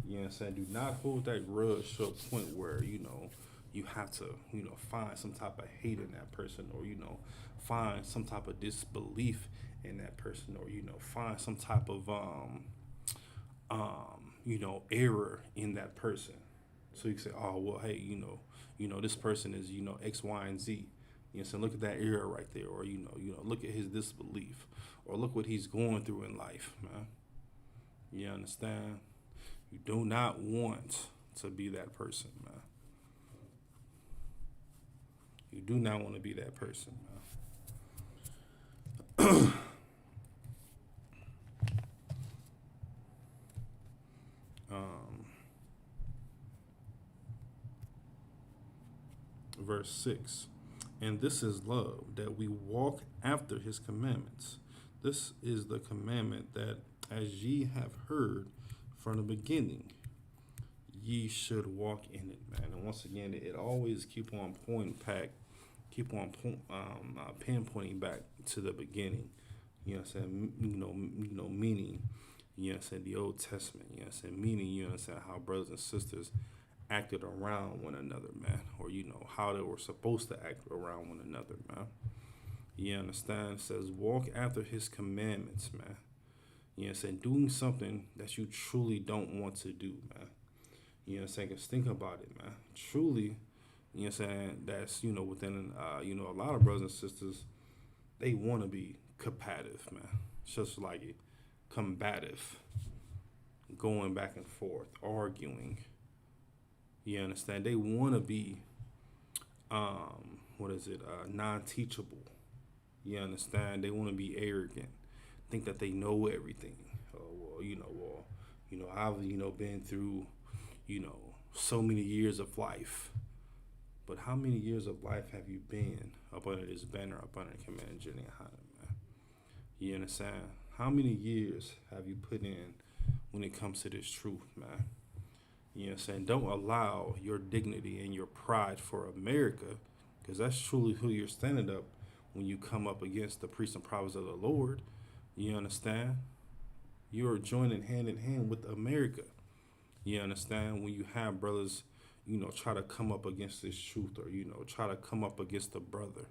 You know what I'm saying? Do not hold that grudge to a point where, you have to, find some type of hate in that person or, find some type of disbelief in that person or, find some type of, error in that person. So you can say, oh, well, hey, this person is, X, Y, and Z. You know what I'm saying? Look at that error right there. Or, look at his disbelief. Or look what he's going through in life, man. You understand? You do not want to be that person, man. You do not want to be that person, man. Verse 6. And this is love, that we walk after his commandments. This is the commandment that as ye have heard from the beginning, ye should walk in it, man. And once again, it always keep on pinpointing back to the beginning. You know what I'm saying? Meaning, you know what I'm saying, the Old Testament, you know what I'm saying? Meaning, you know what I'm saying, how brothers and sisters acted around one another, man, or how they were supposed to act around one another, man. You understand? It says walk after his commandments, man. You know what I'm saying? Doing something that you truly don't want to do, man. You know what I'm saying? 'Cause think about it, man. Truly, you know what I'm saying, that's, within, a lot of brothers and sisters, they want to be combative, man. Just like it, combative, going back and forth, arguing. You understand? They want to be, non-teachable. You understand? They want to be arrogant, think that they know everything. I've, been through, so many years of life. But how many years of life have you been up under this banner, up under Command Jenny Hanna, man? You understand? How many years have you put in when it comes to this truth, man? You know what I'm saying? Don't allow your dignity and your pride for America, because that's truly who you're standing up when you come up against the priests and prophets of the Lord. You understand? You're joining hand in hand with America. You understand? When you have brothers, try to come up against this truth, or, try to come up against a brother,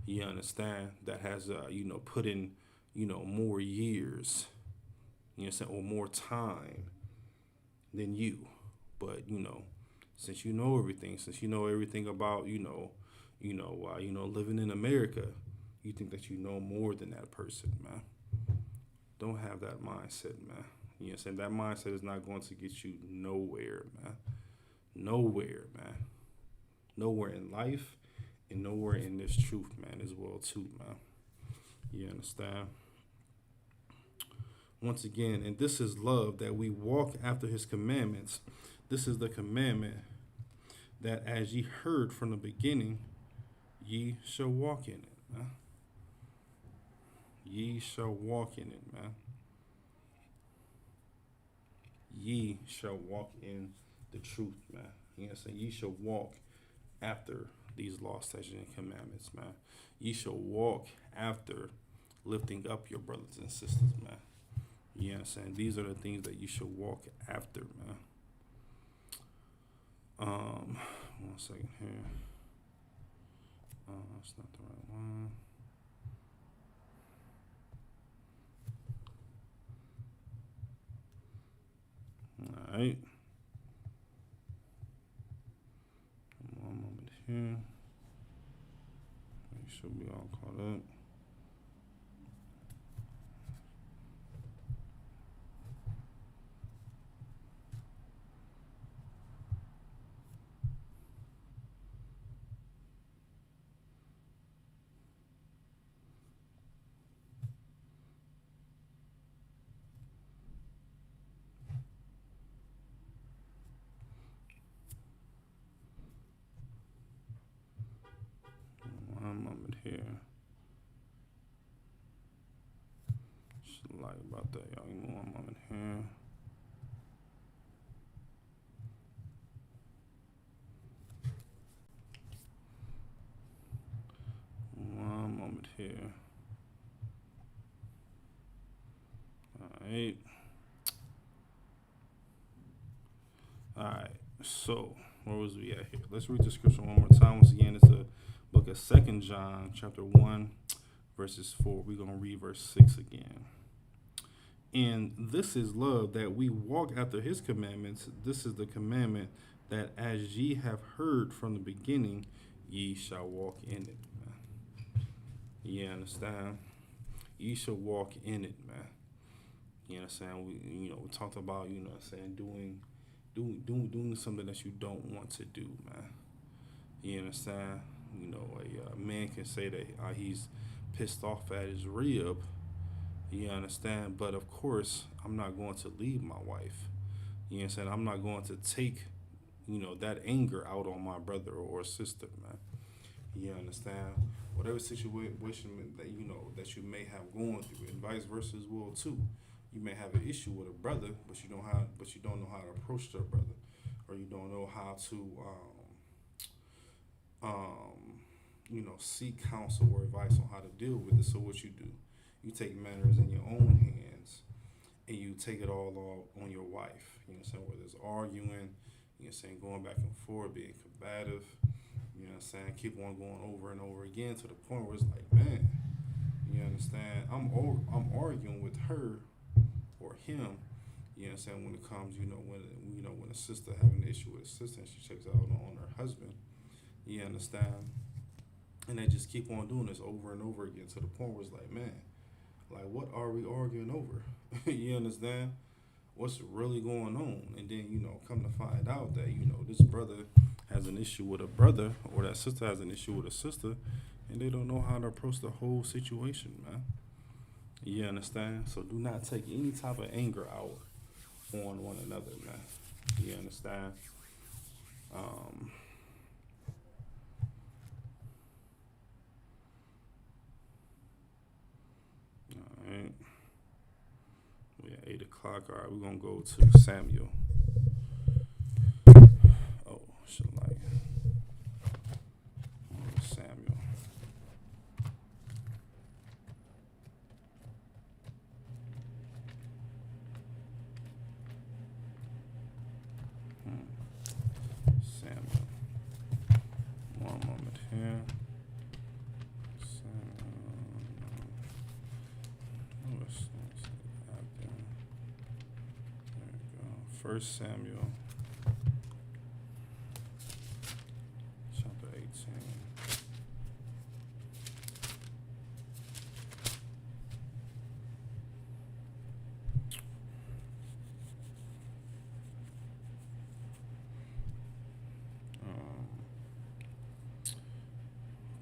you understand, that has, put in, more years, or more time than you. But, since you know everything, about, living in America, you think that you know more than that person, man. Don't have that mindset, man. You know what I'm saying? That mindset is not going to get you nowhere, man. Nowhere, man. Nowhere in life and nowhere in this truth, man, as well, too, man. You understand? Once again, and this is love, that we walk after his commandments. This is the commandment, that as ye heard from the beginning, ye shall walk in it, man. Ye shall walk in it, man. Ye shall walk in the truth, man. You know what I'm saying? Ye shall walk after these laws, statutes, and commandments, man. Ye shall walk after lifting up your brothers and sisters, man. You know what I'm saying? These are the things that you should walk after, man. 1 second here. That's not the right one. All right. One moment here. Make sure we all caught up. One moment here. Just lie about that, y'all. Give me one moment here. One moment here. Alright. Alright. So, where was we at here? Let's read the scripture one more time. Once again, it's the book of 2 John, chapter 1, verses 4. We're going to read verse 6 again. And this is love, that we walk after his commandments. This is the commandment, that as ye have heard from the beginning, ye shall walk in it, man. You understand? Ye shall walk in it, man. You know what I'm saying? We talked about, doing something that you don't want to do, man. You understand? A man can say that he's pissed off at his rib. You understand? But of course, I'm not going to leave my wife. You know what I'm saying? I'm not going to take, that anger out on my brother or sister, man. You understand? Whatever situation that that you may have going through, and vice versa as well too. You may have an issue with a brother, but you don't know how to approach your brother, or you don't know how to seek counsel or advice on how to deal with it. So what you do, you take matters in your own hands, and you take it all on your wife. You know what I'm saying? Whether it's arguing, You know what I'm saying? Going back and forth, being combative. You know what I'm saying? Keep on going over and over again to the point where it's like, man, you understand? I'm arguing with her or him. You know what I'm saying? When it comes, when a sister having an issue with a sister and she checks out on her husband, you understand? And they just keep on doing this over and over again to the point where it's like, man, like what are we arguing over? You understand? What's really going on? And then, come to find out that, this brother has an issue with a brother or that sister has an issue with a sister and they don't know how to approach the whole situation, man. You understand? So do not take any type of anger out on one another, man. You understand? Alright. We at 8 o'clock. Alright, we're gonna go to Samuel. Oh, Shalai. Samuel. Samuel. One moment here. First Samuel, chapter 18.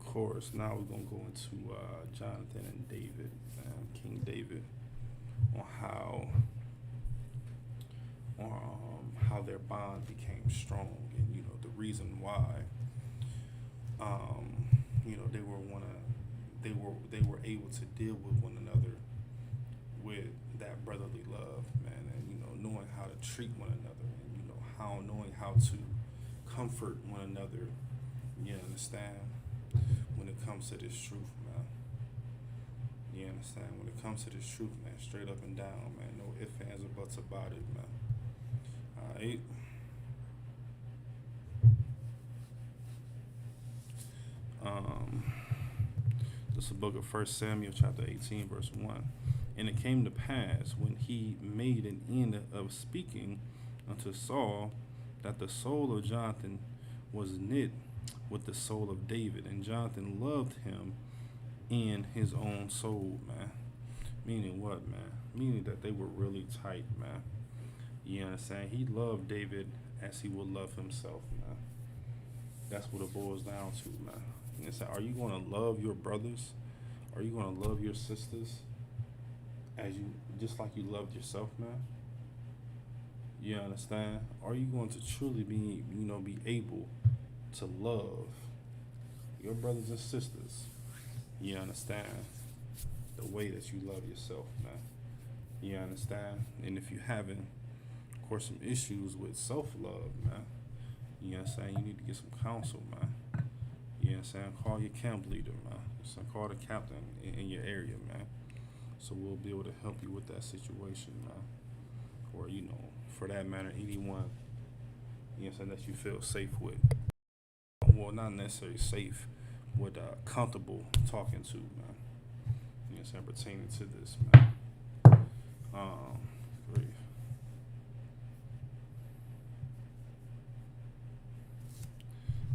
Of course, now we're gonna go into Jonathan and David, King David, on how their bond became strong, and the reason why they were able to deal with one another with that brotherly love, man, and knowing how to treat one another, and knowing how to comfort one another. You understand? When it comes to this truth, man. You understand? When it comes to this truth, man, straight up and down, man, no ifs, ands, or buts about it, man. Alright. This is the book of 1 Samuel chapter 18 verse 1. And it came to pass when he made an end of speaking unto Saul that the soul of Jonathan was knit with the soul of David, and Jonathan loved him in his own soul, man. Meaning what, man? Meaning that they were really tight, man. You understand? He loved David as he would love himself, man. That's what it boils down to, man. You understand? Are you going to love your brothers? Are you going to love your sisters just like you loved yourself, man? You understand? Are you going to truly be able to love your brothers and sisters? You understand? The way that you love yourself, man. You understand? And if you haven't, of course, some issues with self-love, man. You know what I'm saying? You need to get some counsel, man. You know what I'm saying? Call your camp leader, man. So call the captain in your area, man. So we'll be able to help you with that situation, man. Or, for that matter, anyone, you know what I'm saying, that you feel safe with. Well, not necessarily safe, but comfortable talking to, man. You know what I'm saying? Pertaining to this, man. Great.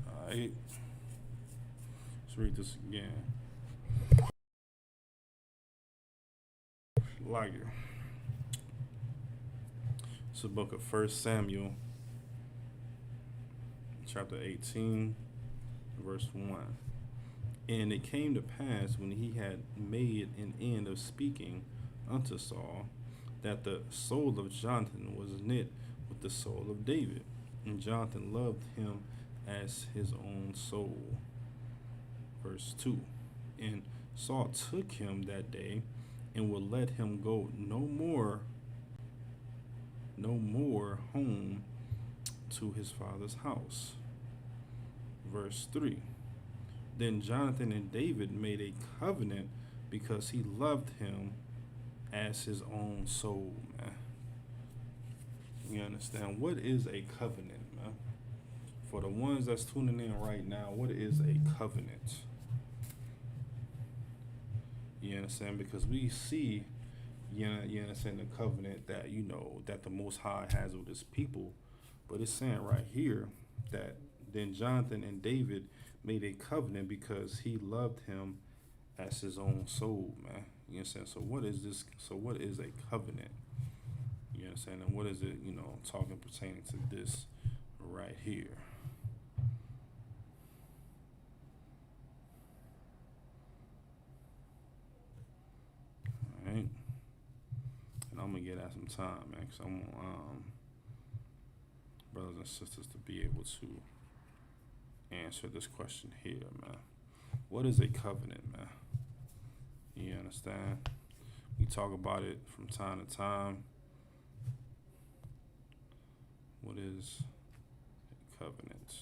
Alright. Let's read this again. Like it. It's the book of 1 Samuel, chapter 18, verse 1. And it came to pass when he had made an end of speaking unto Saul, that the soul of Jonathan was knit with the soul of David, and Jonathan loved him as his own soul. Verse 2. And Saul took him that day, and would let him go no more home to his father's house. Verse 3. Then Jonathan and David made a covenant because he loved him as his own soul, man. You understand? What is a covenant, man? For the ones that's tuning in right now, what is a covenant? You understand? Because we see, you understand the covenant that, that the Most High has with his people. But it's saying right here that then Jonathan and David made a covenant because he loved him as his own soul, man. You understand? So what is this? So what is a covenant? You understand? And what is it, talking pertaining to this right here? All right. And I'm going to get at some time, man, because I want brothers and sisters to be able to answer this question here, man. What is a covenant, man? You understand? We talk about it from time to time. What is a covenant?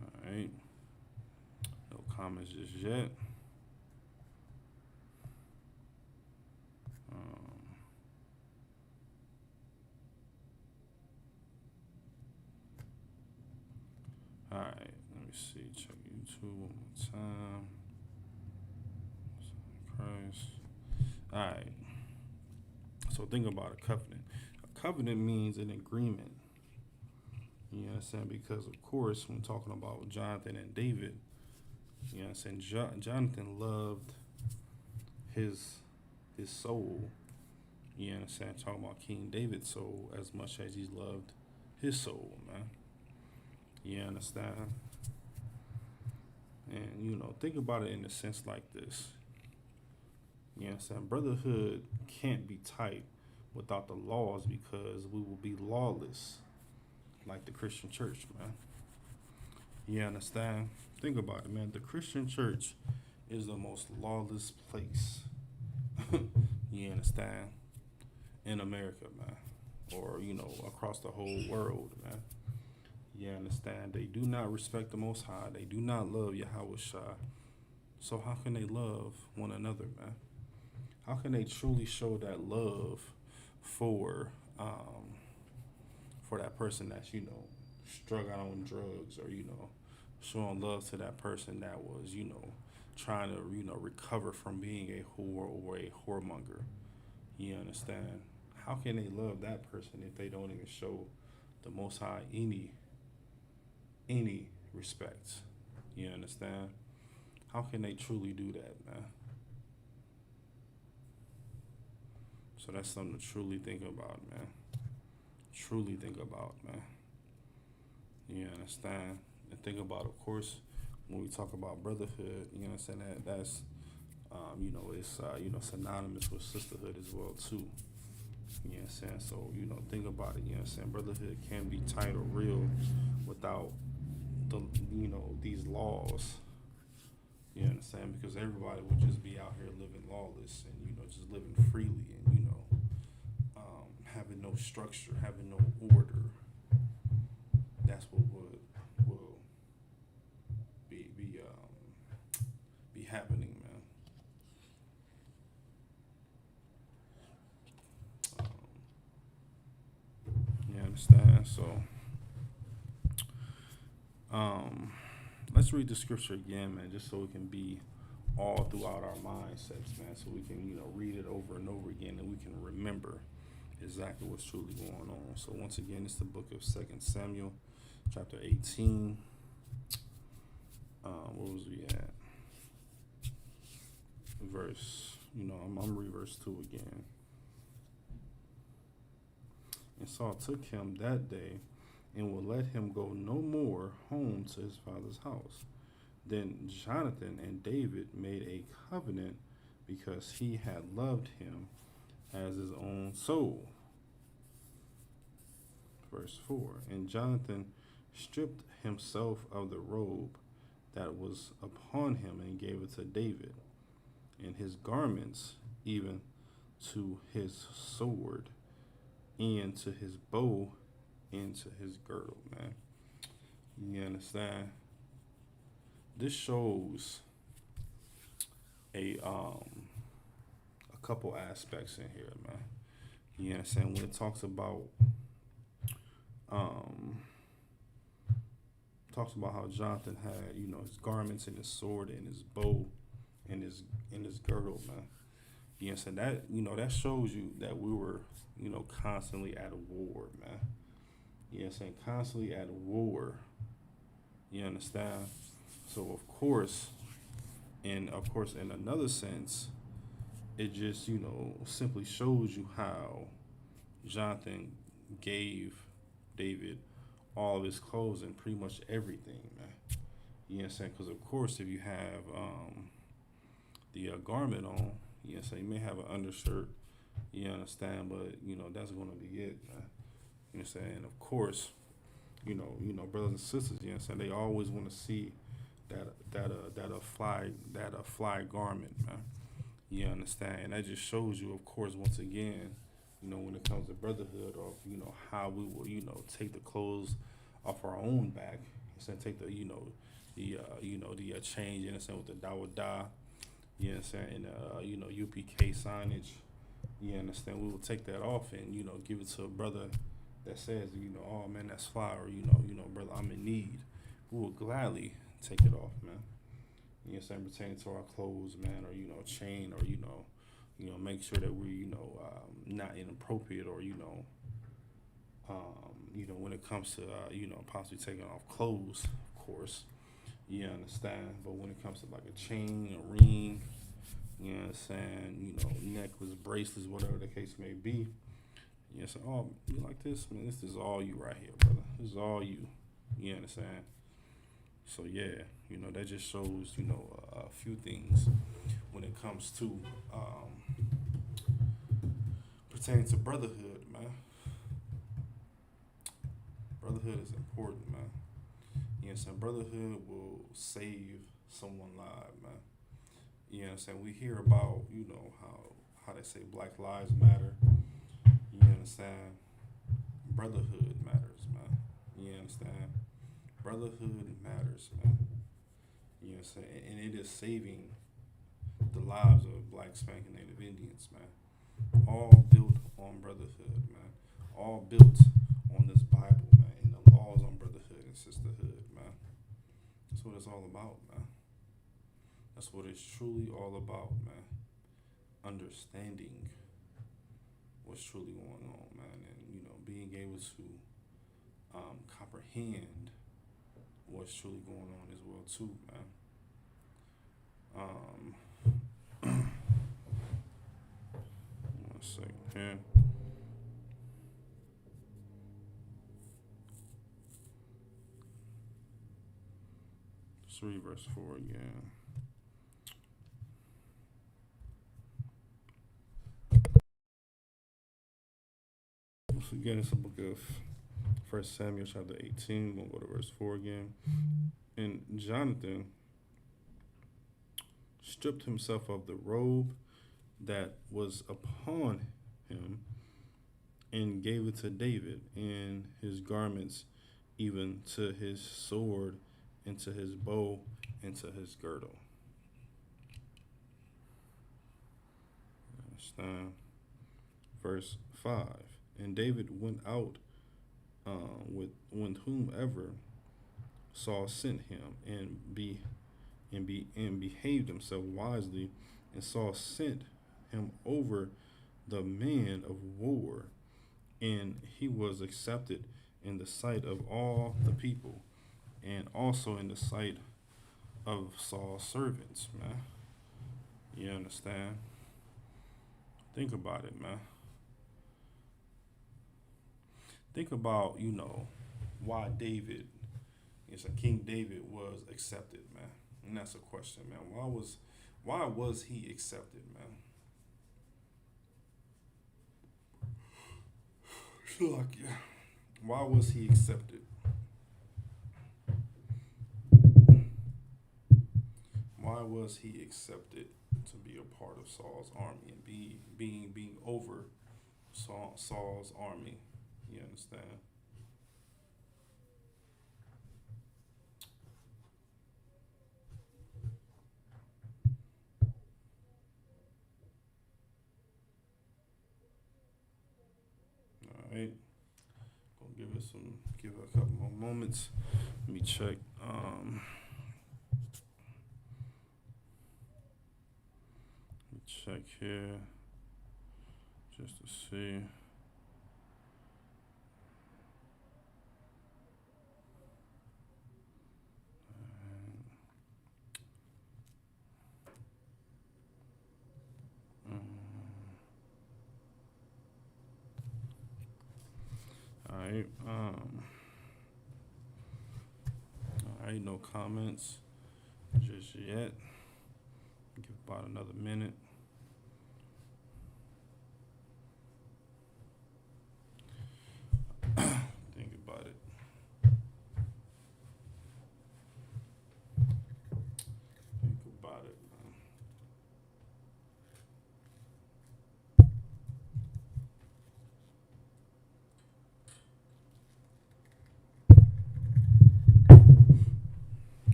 All right. No comments just yet. All right, let me see. Check YouTube one more time. Christ. All right. So think about a covenant. A covenant means an agreement. You understand? Because of course, when talking about Jonathan and David, you understand, Jonathan loved his soul. You understand? Talking about King David's soul as much as he loved his soul, man. You understand? And, think about it in a sense like this. You understand? Brotherhood can't be tight without the laws because we will be lawless like the Christian church, man. You understand? Think about it, man. The Christian church is the most lawless place, you understand, in America, man. Or, across the whole world, man. You understand? They do not respect the Most High. They do not love Yahweh Shai. So how can they love one another, man? How can they truly show that love for that person that's, struck out on drugs, or, showing love to that person that was, trying to, recover from being a whore or a whoremonger? You understand? How can they love that person if they don't even show the Most High any respect? You understand? How can they truly do that, man? So that's something to truly think about, man. Truly think about, man. You understand? And think about, of course, when we talk about brotherhood, you understand that's it's synonymous with sisterhood as well too. You understand? So, think about it, you understand? Brotherhood can be tight or real without these laws. You understand? Because everybody would just be out here living lawless and, just living freely and, having no structure, having no order. That's what will be happening, man. You understand? So, let's read the scripture again, man, just so it can be all throughout our mindsets, man, so we can, read it over and over again and we can remember exactly what's truly going on. So once again, it's the book of 2 Samuel, chapter 18. Where was we at? Verse, I'm read verse 2 again. And Saul took him that day and would let him go no more home to his father's house. Then Jonathan and David made a covenant because he had loved him as his own soul. Verse 4, and Jonathan stripped himself of the robe that was upon him and gave it to David, and his garments, even to his sword, and to his bow, and to his girdle, man. You understand? This shows a couple aspects in here, man. You understand? When it um talks about how Jonathan had, his garments and his sword and his bow and his girdle, man. You understand that? That shows you that we were, constantly at a war, man. You understand? Constantly at a war. You understand? So in another sense, it just, simply shows you how Jonathan gave David all of his clothes and pretty much everything, man. You understand? Because of course, if you have the garment on, so you may have an undershirt. You understand? But that's going to be it, man. You understand? And of course, brothers and sisters. You understand? They always want to see that fly garment, man. You understand? And that just shows you, of course, once again, when it comes to brotherhood, or how we will, take the clothes off our own back, instead take the, the change, you understand, with the Dawada, you understand, and UPK signage, you understand. We will take that off and give it to a brother that says, oh man, that's fly, or brother, I'm in need. We will gladly take it off, man. You understand, pertaining to our clothes, man, or chain, or make sure that we not inappropriate, or when it comes to possibly taking off clothes, of course, you understand. But when it comes to like a chain, a ring, you understand, necklace, bracelets, whatever the case may be, you understand. Oh, you like this, man? This is all you right here, brother. This is all you. You understand? So yeah, that just shows a few things when it comes to pertaining to brotherhood, man. Brotherhood is important, man. You understand? Brotherhood will save someone alive, man. You understand? We hear about, how they say Black Lives Matter. You understand? Brotherhood matters, man. You understand? Brotherhood matters, man. You understand? And it is saving the lives of Black, Hispanic, and Native Indians, man. All built on brotherhood, man. All built on this Bible, man, and the laws on brotherhood and sisterhood, man. That's what it's all about, man. That's what it's truly all about, man. Understanding what's truly going on, man, and being able to comprehend what's truly going on as well, too, man. One second here. Let's read verse 4 again. Once again, it's the book of 1 Samuel chapter 18. We're going to go to verse 4 again. And Jonathan stripped himself of the robe that was upon him and gave it to David, and his garments, even to his sword, and to his bow, and to his girdle. Understand? Verse 5. And David went out with whomever Saul sent him, and behaved himself wisely, and Saul sent him over the man of war, and he was accepted in the sight of all the people, and also in the sight of Saul's servants, man. You understand? Think about it, man. Think about, why King David was accepted, man. And that's a question, man. Why was he accepted, man? Why was he accepted? Why was he accepted to be a part of Saul's army and being over Saul's army? You understand? Give it a couple more moments. Let me check. Let me check here just to see. All right. All right. No comments just yet. Give about another minute. Think about it. Think about it, man.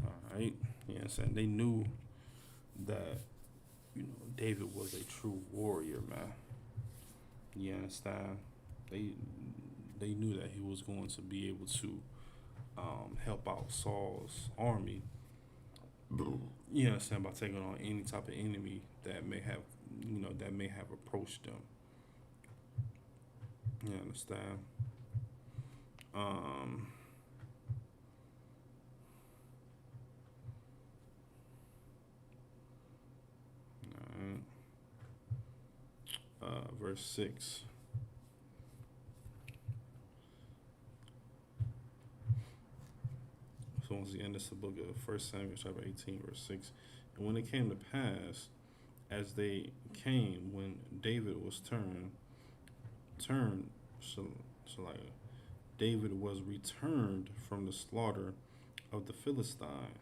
All right. You know what I'm saying? They knew that, David was a true warrior, man. You understand? They knew that he was going to be able to help out Saul's army. You understand? By taking on any type of enemy that may have, approached them. You understand? Verse 6. So once again, this is the book of 1 Samuel chapter 18, verse 6. And when it came to pass, as they came, when David was David was returned from the slaughter of the Philistine.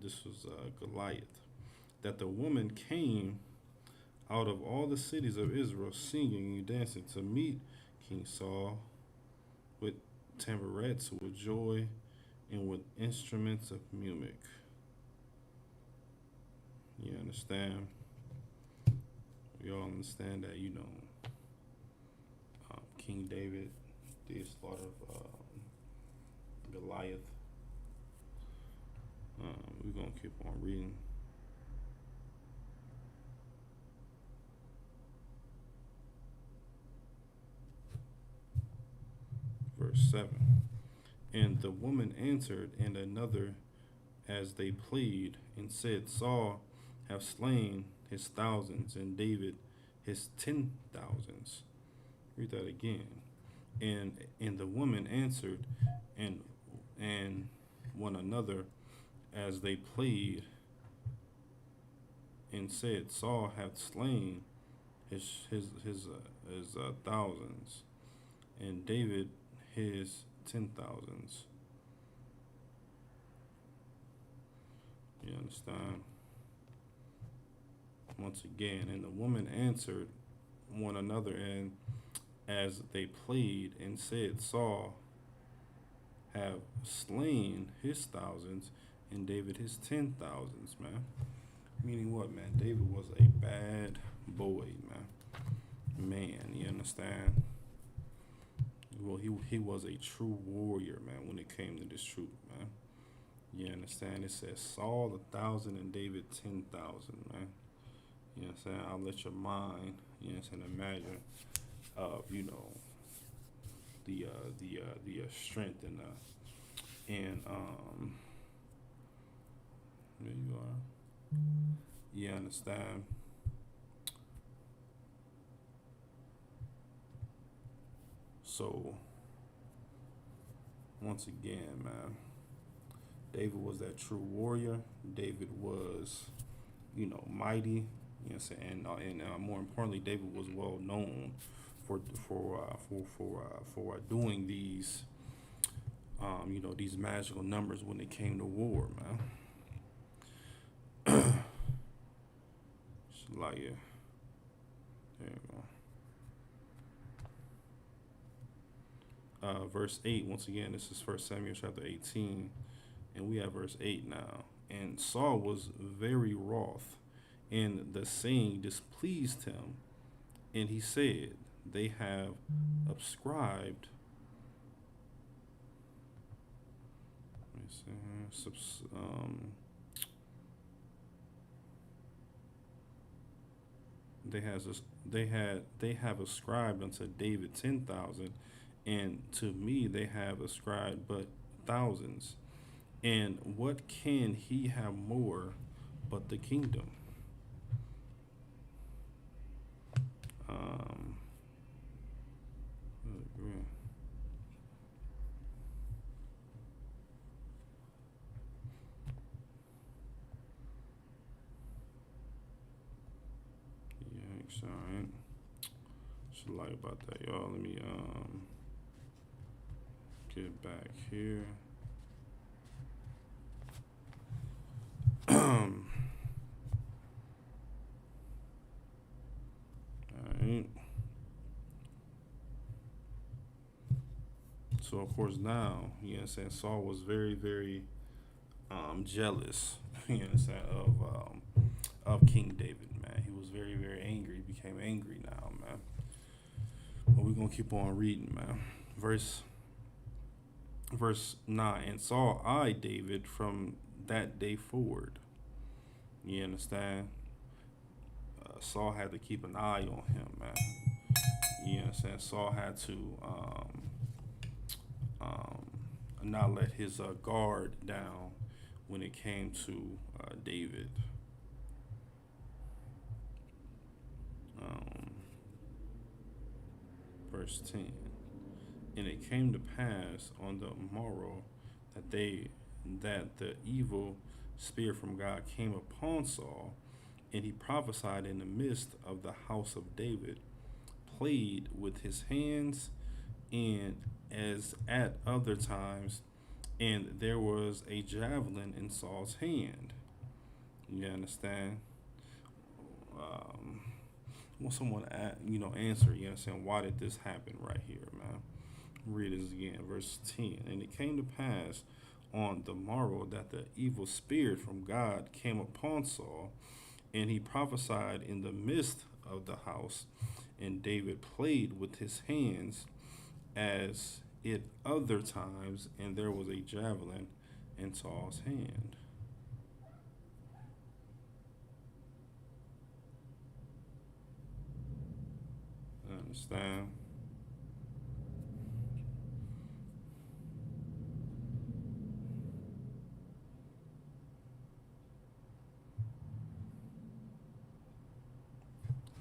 This was Goliath. That the woman came out of all the cities of Israel, singing and dancing to meet King Saul with tambourets, with joy, and with instruments of music. You understand? We all understand that, King David did slaughter Goliath. We're going to keep on reading. Verse 7. And the woman answered, and another as they played, and said, Saul have slain his thousands, and David his 10,000s. Read that again. And the woman answered, and one another as they played, and said, Saul hath slain his thousands, and David his 10,000s. You understand? Once again, and the woman answered one another, and as they played, and said, Saul have slain his thousands, and David his 10,000s, man. Meaning what, man? David was a bad boy, man. You understand? Well, he was a true warrior, man, when it came to this truth, man. You understand? It says Saul 1,000 and David 10,000, man. You know what I'm saying? I'll let your mind, imagine of, the strength and there you are. You understand? So, once again, man, David was that true warrior. David was, mighty. You know what I'm saying? And more importantly, David was well known for doing these, these magical numbers when it came to war, man. Like, yeah. There you go. Verse 8, once again, this is 1 Samuel chapter 18, and we have verse 8 now. And Saul was very wroth, and the saying displeased him. And he said, they have ascribed. Let me see, they have ascribed unto David 10,000, and to me they have ascribed but thousands. And what can he have more but the kingdom? Um, Yikes, alright. Should lie about that, y'all. Let me get back here. Alright. So of course now, you know what I'm saying, Saul was very, very jealous, you know what I'm saying, of King David, man. He was very, very angry. He became angry now, man. But we're gonna keep on reading, man. Verse 9, and Saul eyed David from that day forward. You understand? Saul had to keep an eye on him, man. You know what I'm saying? Saul had to not let his guard down when it came to David. Verse 10. And it came to pass on the morrow that the evil spirit from God came upon Saul, and he prophesied in the midst of the house of David, played with his hands, and as at other times, and there was a javelin in Saul's hand. You understand? Want someone to answer, you understand, why did this happen right here, man? Read this again, verse 10. And it came to pass on the morrow that the evil spirit from God came upon Saul, and he prophesied in the midst of the house, and David played with his hands as at other times, and there was a javelin in Saul's hand. Understand?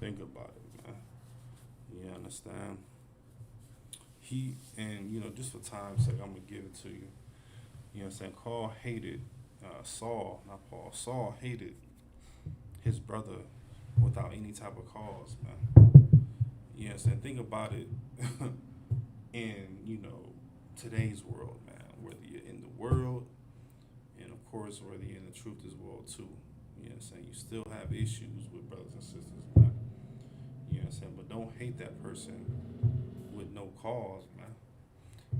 Think about it, man. You understand? Just for time's sake, I'm going to give it to you. You know what I'm saying? Paul hated Saul, not Paul. Saul hated his brother without any type of cause, man. You know what I'm saying? Think about it in, today's world, man. Whether you're in the world, and of course, whether you're in the truth as well, too. You know what I'm saying? You still have issues with brothers and sisters, man. You know what I'm saying? But don't hate that person with no cause, man.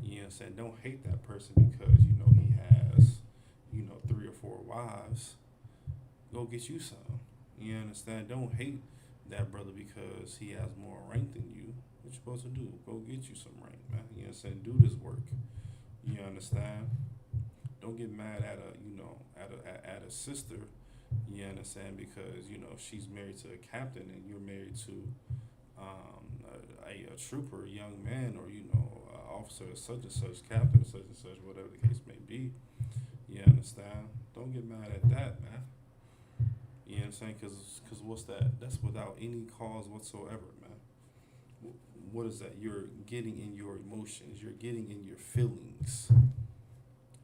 You know what I'm saying? Don't hate that person because, he has, 3 or 4 wives. Go get you some. You understand? Don't hate that brother because he has more rank than you. What you supposed to do? Go get you some rank, man. You know what I'm saying? Do this work. You understand? Don't get mad at a sister. You understand? Because she's married to a captain and you're married to a trooper, a young man, or officer, such and such, captain, such and such, whatever the case may be. You understand? Don't get mad at that, man. You know what I'm saying? Because what's that? That's without any cause whatsoever, man. What is that? You're getting in your emotions. You're getting in your feelings.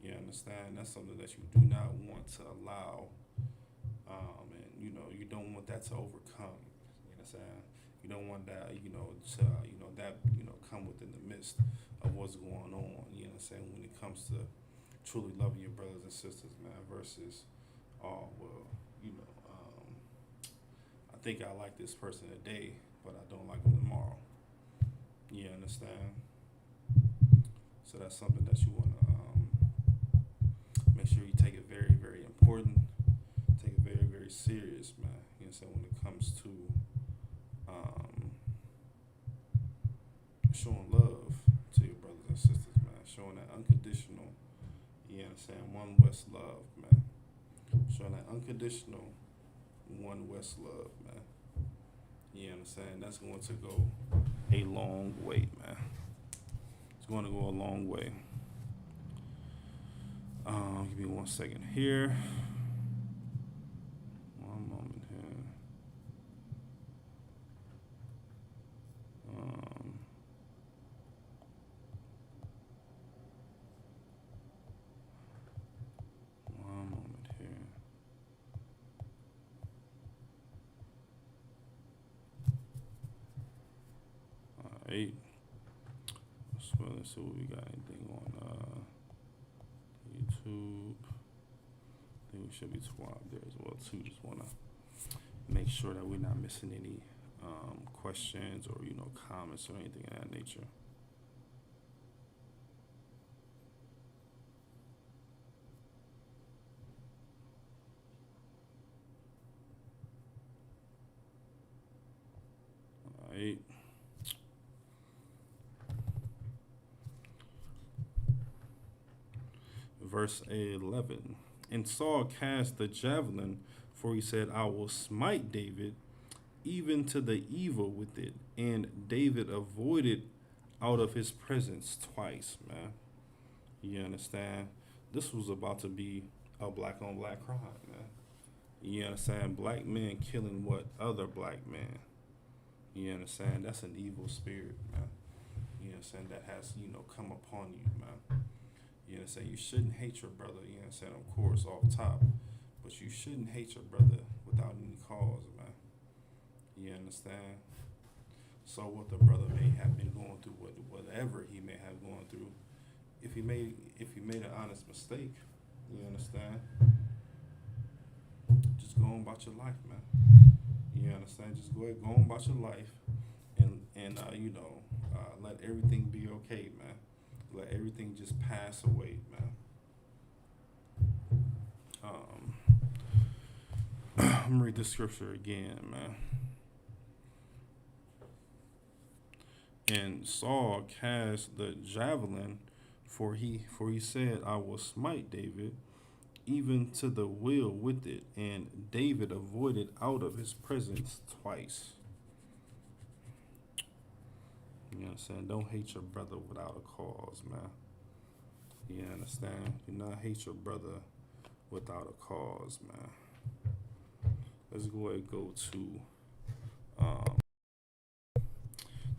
You understand? That's something that you do not want to allow. And, you don't want that to overcome. You know what I'm saying? You don't want that, come within the midst of what's going on. You know what I'm saying? When it comes to truly loving your brothers and sisters, man, versus, I think I like this person today, but I don't like them tomorrow. You understand? So that's something that you want to make sure you take it very, very important. Take it very, very serious, man. You know saying, when it comes to showing love to your brothers and sisters, man. Showing that unconditional, you understand, One West love, man. Showing that unconditional One West love, man. You understand? That's going to go a long way, man. It's going to go a long way. Give me 1 second here. One moment here. One moment here. All right. So let's see what we got. Anything on YouTube? I think we should be 12 there as well too. Just wanna make sure that we're not missing any questions or comments or anything of that nature. All right. Verse 11. And Saul cast the javelin, for he said, I will smite David, even to the evil with it. And David avoided out of his presence twice, man. You understand? This was about to be a black on black crime, man. You understand? Black men killing what? Other black men. You understand? That's an evil spirit, man. You understand? That has, come upon you, man. You understand? You shouldn't hate your brother, you understand, of course, off top. But you shouldn't hate your brother without any cause, man. You understand? So what the brother may have been going through, whatever he may have gone through, if he made an honest mistake, you understand? Just go on about your life, man. You understand? Just go on about your life, and let everything be okay, man. Let everything just pass away, man. I'm gonna read the scripture again, man. And Saul cast the javelin, for he said, I will smite David, even to the will with it. And David avoided out of his presence twice. You understand? Don't hate your brother without a cause, man. You understand? Do not hate your brother without a cause, man. Let's go ahead and go to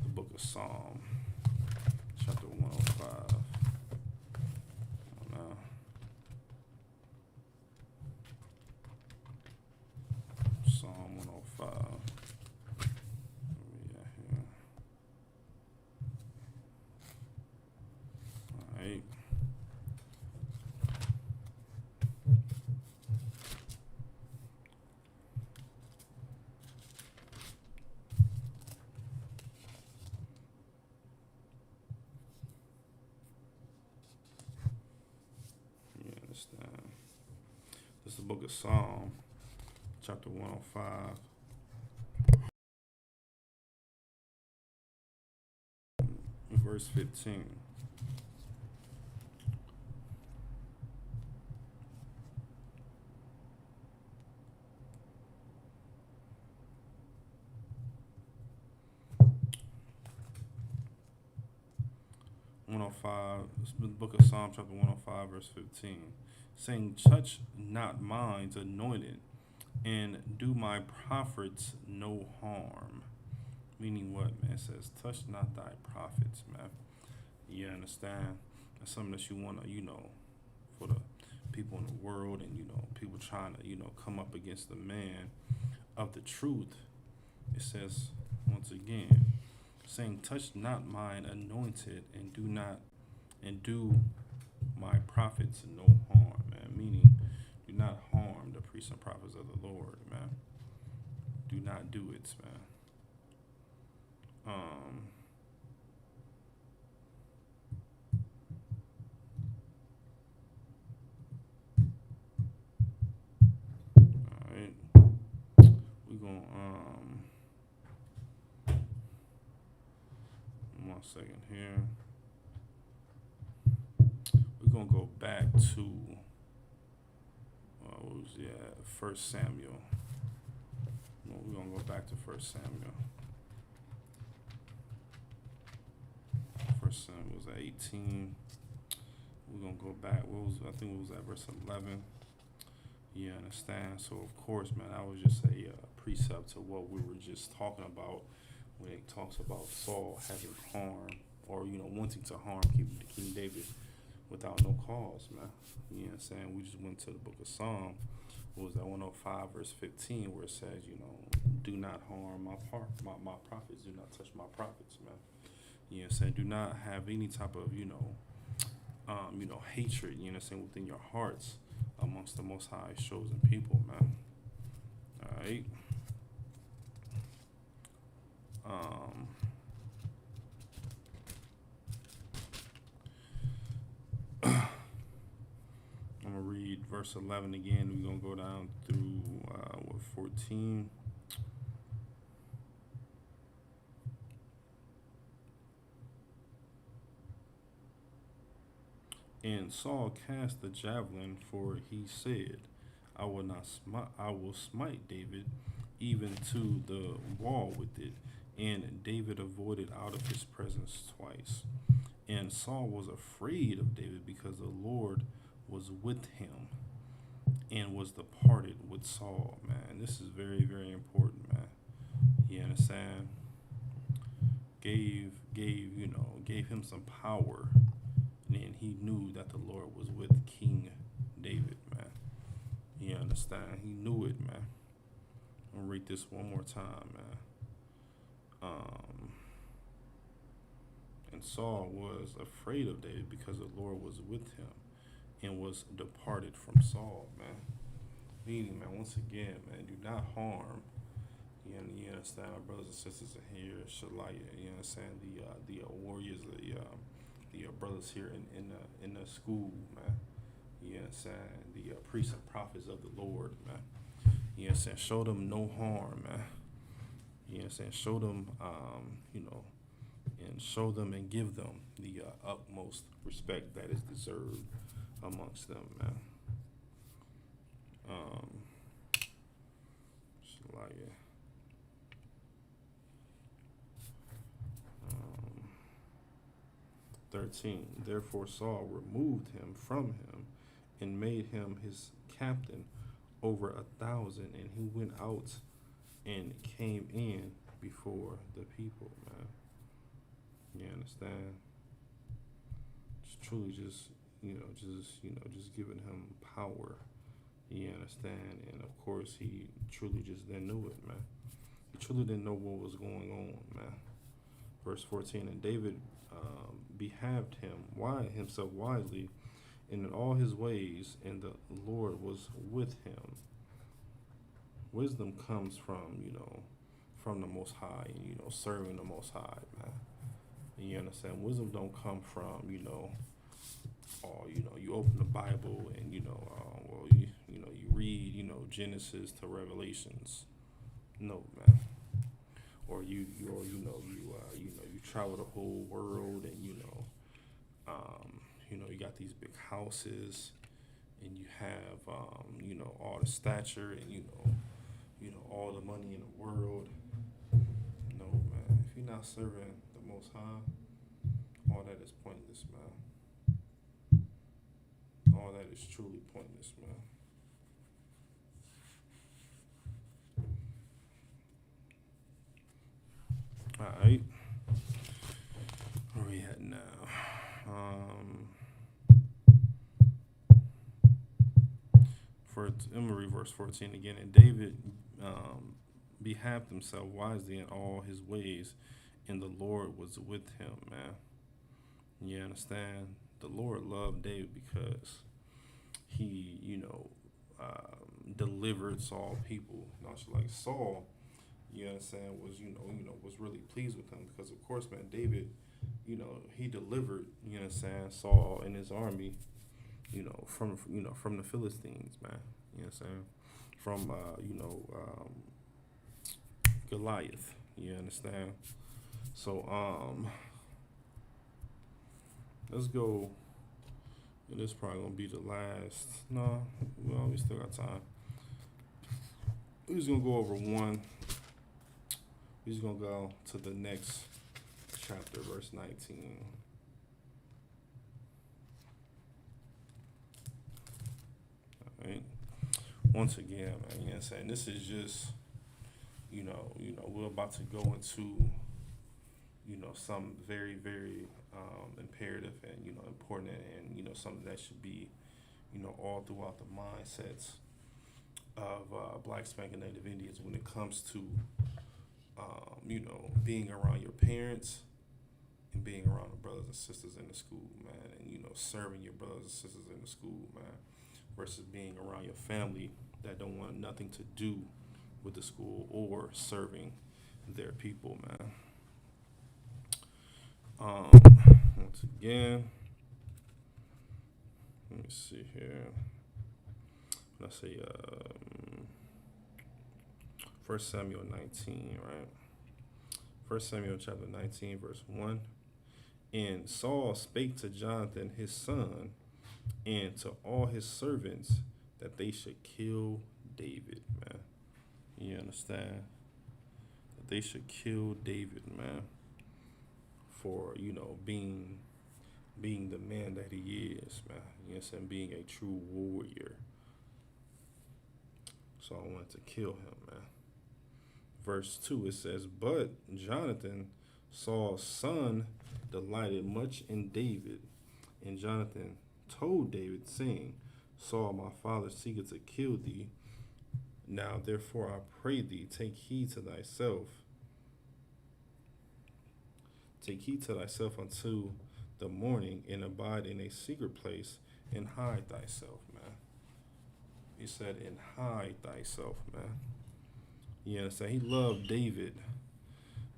the book of Psalm, chapter 105. Now, Psalm 105. Right. You understand? This is the book of Psalm, chapter 105. Verse 15. This is the book of Psalm, chapter 105, verse 15, saying, touch not mine's anointed, and do my prophets no harm. Meaning what, man? It says, touch not thy prophets, man. You understand? That's something that you want to, for the people in the world, and, people trying to, come up against the man of the truth. It says, once again, saying, touch not mine anointed, and do my prophets no harm, man. Meaning, do not harm the priests and prophets of the Lord, man. Do not do it, man. Alright. We're second here. We're gonna go back to what was First Samuel. We're gonna go back to First Samuel. First Samuel was at 18. We're gonna go back. I think it was at verse 11. You understand? So of course, man, that was just a precept to what we were just talking about when it talks about Saul having harm or wanting to harm King David without no cause, man. You know what I'm saying? We just went to the book of Psalm. What was that 105 verse 15 where it says, do not harm my prophets, do not touch my prophets, man. You know what I'm saying? Do not have any type of, hatred, you know what I'm saying, within your hearts amongst the Most High chosen people, man. All right. I'm gonna read verse 11 again. We're gonna go down through 14. And Saul cast the javelin, for he said, I will smite David even to the wall with it. And David avoided out of his presence twice. And Saul was afraid of David because the Lord was with him and was departed with Saul, man. This is very, very important, man. You understand? Gave him some power. And he knew that the Lord was with King David, man. You understand? He knew it, man. I'm gonna read this one more time, man. And Saul was afraid of David because the Lord was with him and was departed from Saul, man. Meaning, man, once again, man, do not harm. You understand? Our brothers and sisters in here, Shalaya, you understand? The warriors, the brothers here in the school, man. You understand? The priests and prophets of the Lord, man. You understand? Show them no harm, man. You understand? Show them, and show them and give them the utmost respect that is deserved amongst them, man. Shalaya. 13. Therefore Saul removed him from him and made him his captain over 1,000, and he went out and came in before the people, man. You understand? Just truly just giving him power. You understand? And of course he truly just didn't know it, man. He truly didn't know what was going on, man. Verse 14, and David behaved himself wisely in all his ways, and the Lord was with him. Wisdom comes from the Most High, and serving the Most High, man. And you understand? Wisdom don't come from you open the Bible and you read Genesis to Revelations. No, man. Or you travel the whole world, and you got these big houses, and you have all the stature, and all the money in the world. No, man. If you're not serving the Most High, all that is pointless, man. All that is truly pointless, man. Alright. Where we at now? I'm gonna read verse 14 again. And David behaved himself wisely in all his ways, and the Lord was with him, man. You understand? The Lord loved David because he, delivered Saul people. Not like Saul, you understand, was really pleased with him because, of course, man, David, he delivered, Saul and his army, from the Philistines, man. You know what I'm saying? From, Goliath. You understand? So, Let's go. This probably gonna be the last. No, well, we still got time. We're just gonna go over one. We're just gonna go to the next chapter, verse 19. All right. Once again, man, you know what I'm saying? This is just, we're about to go into, some very, very imperative and, important and, something that should be, all throughout the mindsets of Black spanking Native Indians when it comes to, being around your parents and being around the brothers and sisters in the school, man, and, serving your brothers and sisters in the school, man, versus being around your family that don't want nothing to do with the school or serving their people, man. Once again, let me see here. Let's say 1 Samuel 19, right? 1 Samuel chapter 19, verse 1. And Saul spake to Jonathan his son and to all his servants that they should kill David, man. You understand? That they should kill David, man, for, being the man that he is, man. You know what I'm saying? Being a true warrior. So I wanted to kill him, man. Verse 2, it says, but Jonathan, Saul's son, delighted much in David. And Jonathan told David, saying, Saul, my father, seeketh to kill thee. Now, therefore, I pray thee, take heed to thyself. Take heed to thyself until the morning, and abide in a secret place, and hide thyself, man. He said, and hide thyself, man. You know what I'm saying? He loved David,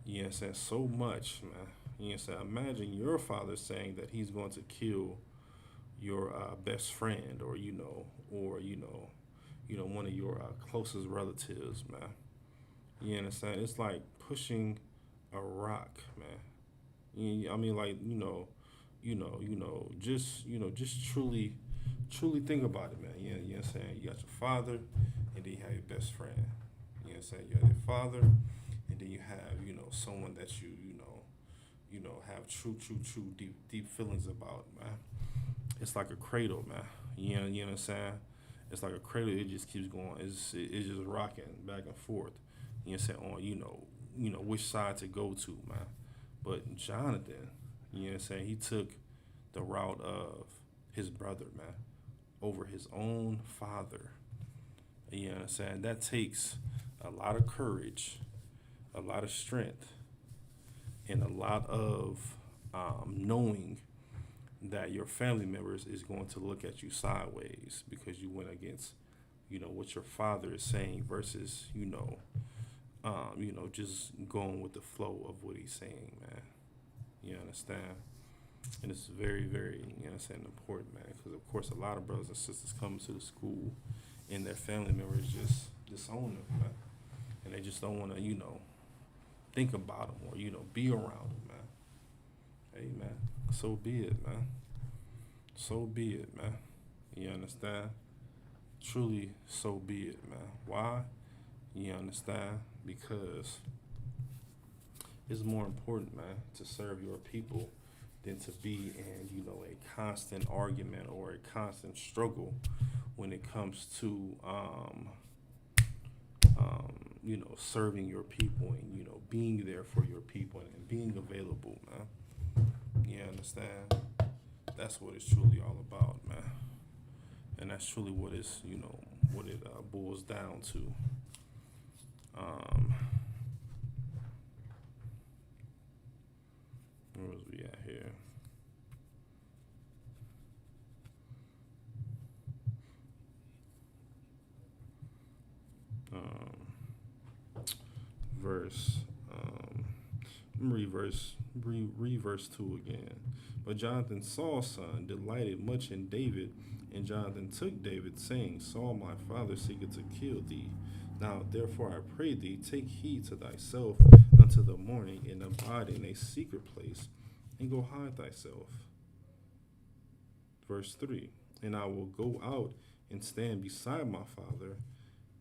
you know what I'm saying, so much, man. You know what I'm saying? Imagine your father saying that he's going to kill your best friend, or one of your closest relatives, man. You understand? It's like pushing a rock, man. I mean, like, just truly think about it, man. You know what I'm saying? You got your father, and then you have your best friend. You know what I'm saying? You have your father, and then you have, someone that you have true, deep feelings about, man. It's like a cradle, man. You know what I'm saying? It's like a cradle. It just keeps going. It's just rocking back and forth. You know what I'm saying? On which side to go to, man. But Jonathan, you know what I'm saying? He took the route of his brother, man, over his own father. You know what I'm saying? That takes a lot of courage, a lot of strength, and a lot of knowing that your family members is going to look at you sideways because you went against, what your father is saying versus, just going with the flow of what he's saying, man. You understand? And it's very, very, important, man, because of course a lot of brothers and sisters come to the school and their family members just disown them, man, and they just don't want to, think about them or, be around them, man. Hey, man, so be it, man. So be it, man. You understand? Truly, so be it, man. Why? You understand? Because it's more important, man, to serve your people than to be in, a constant argument or a constant struggle when it comes to, serving your people and, being there for your people and being available, man. You understand? That's what it's truly all about, man. And that's truly what it's, what it boils down to. Where was we at here? Read verse 2 again. But Jonathan, Saul's son, delighted much in David, and Jonathan took David, saying, Saul, my father, seeketh to kill thee. Now, therefore, I pray thee, take heed to thyself until the morning, and abide in a secret place, and go hide thyself. Verse 3. And I will go out and stand beside my father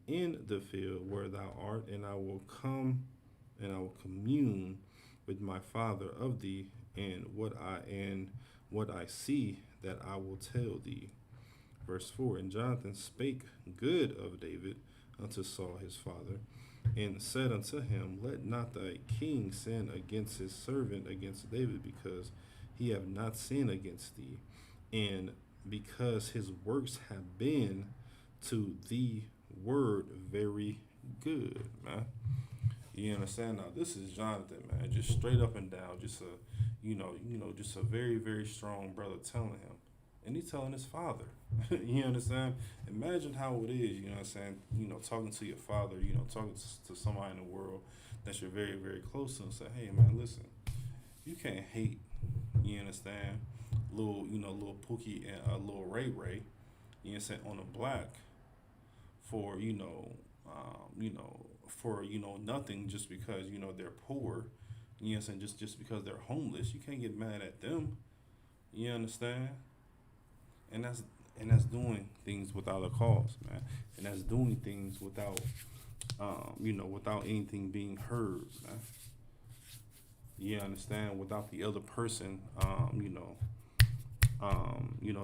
in the field where thou art, and I will come and I will commune with my father of thee, and what I see that I will tell thee. Verse 4. And Jonathan spake good of David unto Saul his father, and said unto him, Let not thy king sin against his servant against David, because he have not sinned against thee, and because his works have been to thee word very good, man. You understand? Now this is Jonathan, man, just straight up and down, just a just a very, very strong brother telling him. And he's telling his father. You understand? Imagine how it is, you know what I'm saying? Talking to your father, talking to somebody in the world that you're very, very close to, and say, hey man, listen, you can't hate, you understand, little Pookie and little Ray Ray, you understand, on a black for, for, nothing, just because, they're poor, you understand, just because they're homeless. You can't get mad at them. You understand? And that's doing things without a cause, man. And that's doing things without without anything being heard, man. You understand? Without the other person,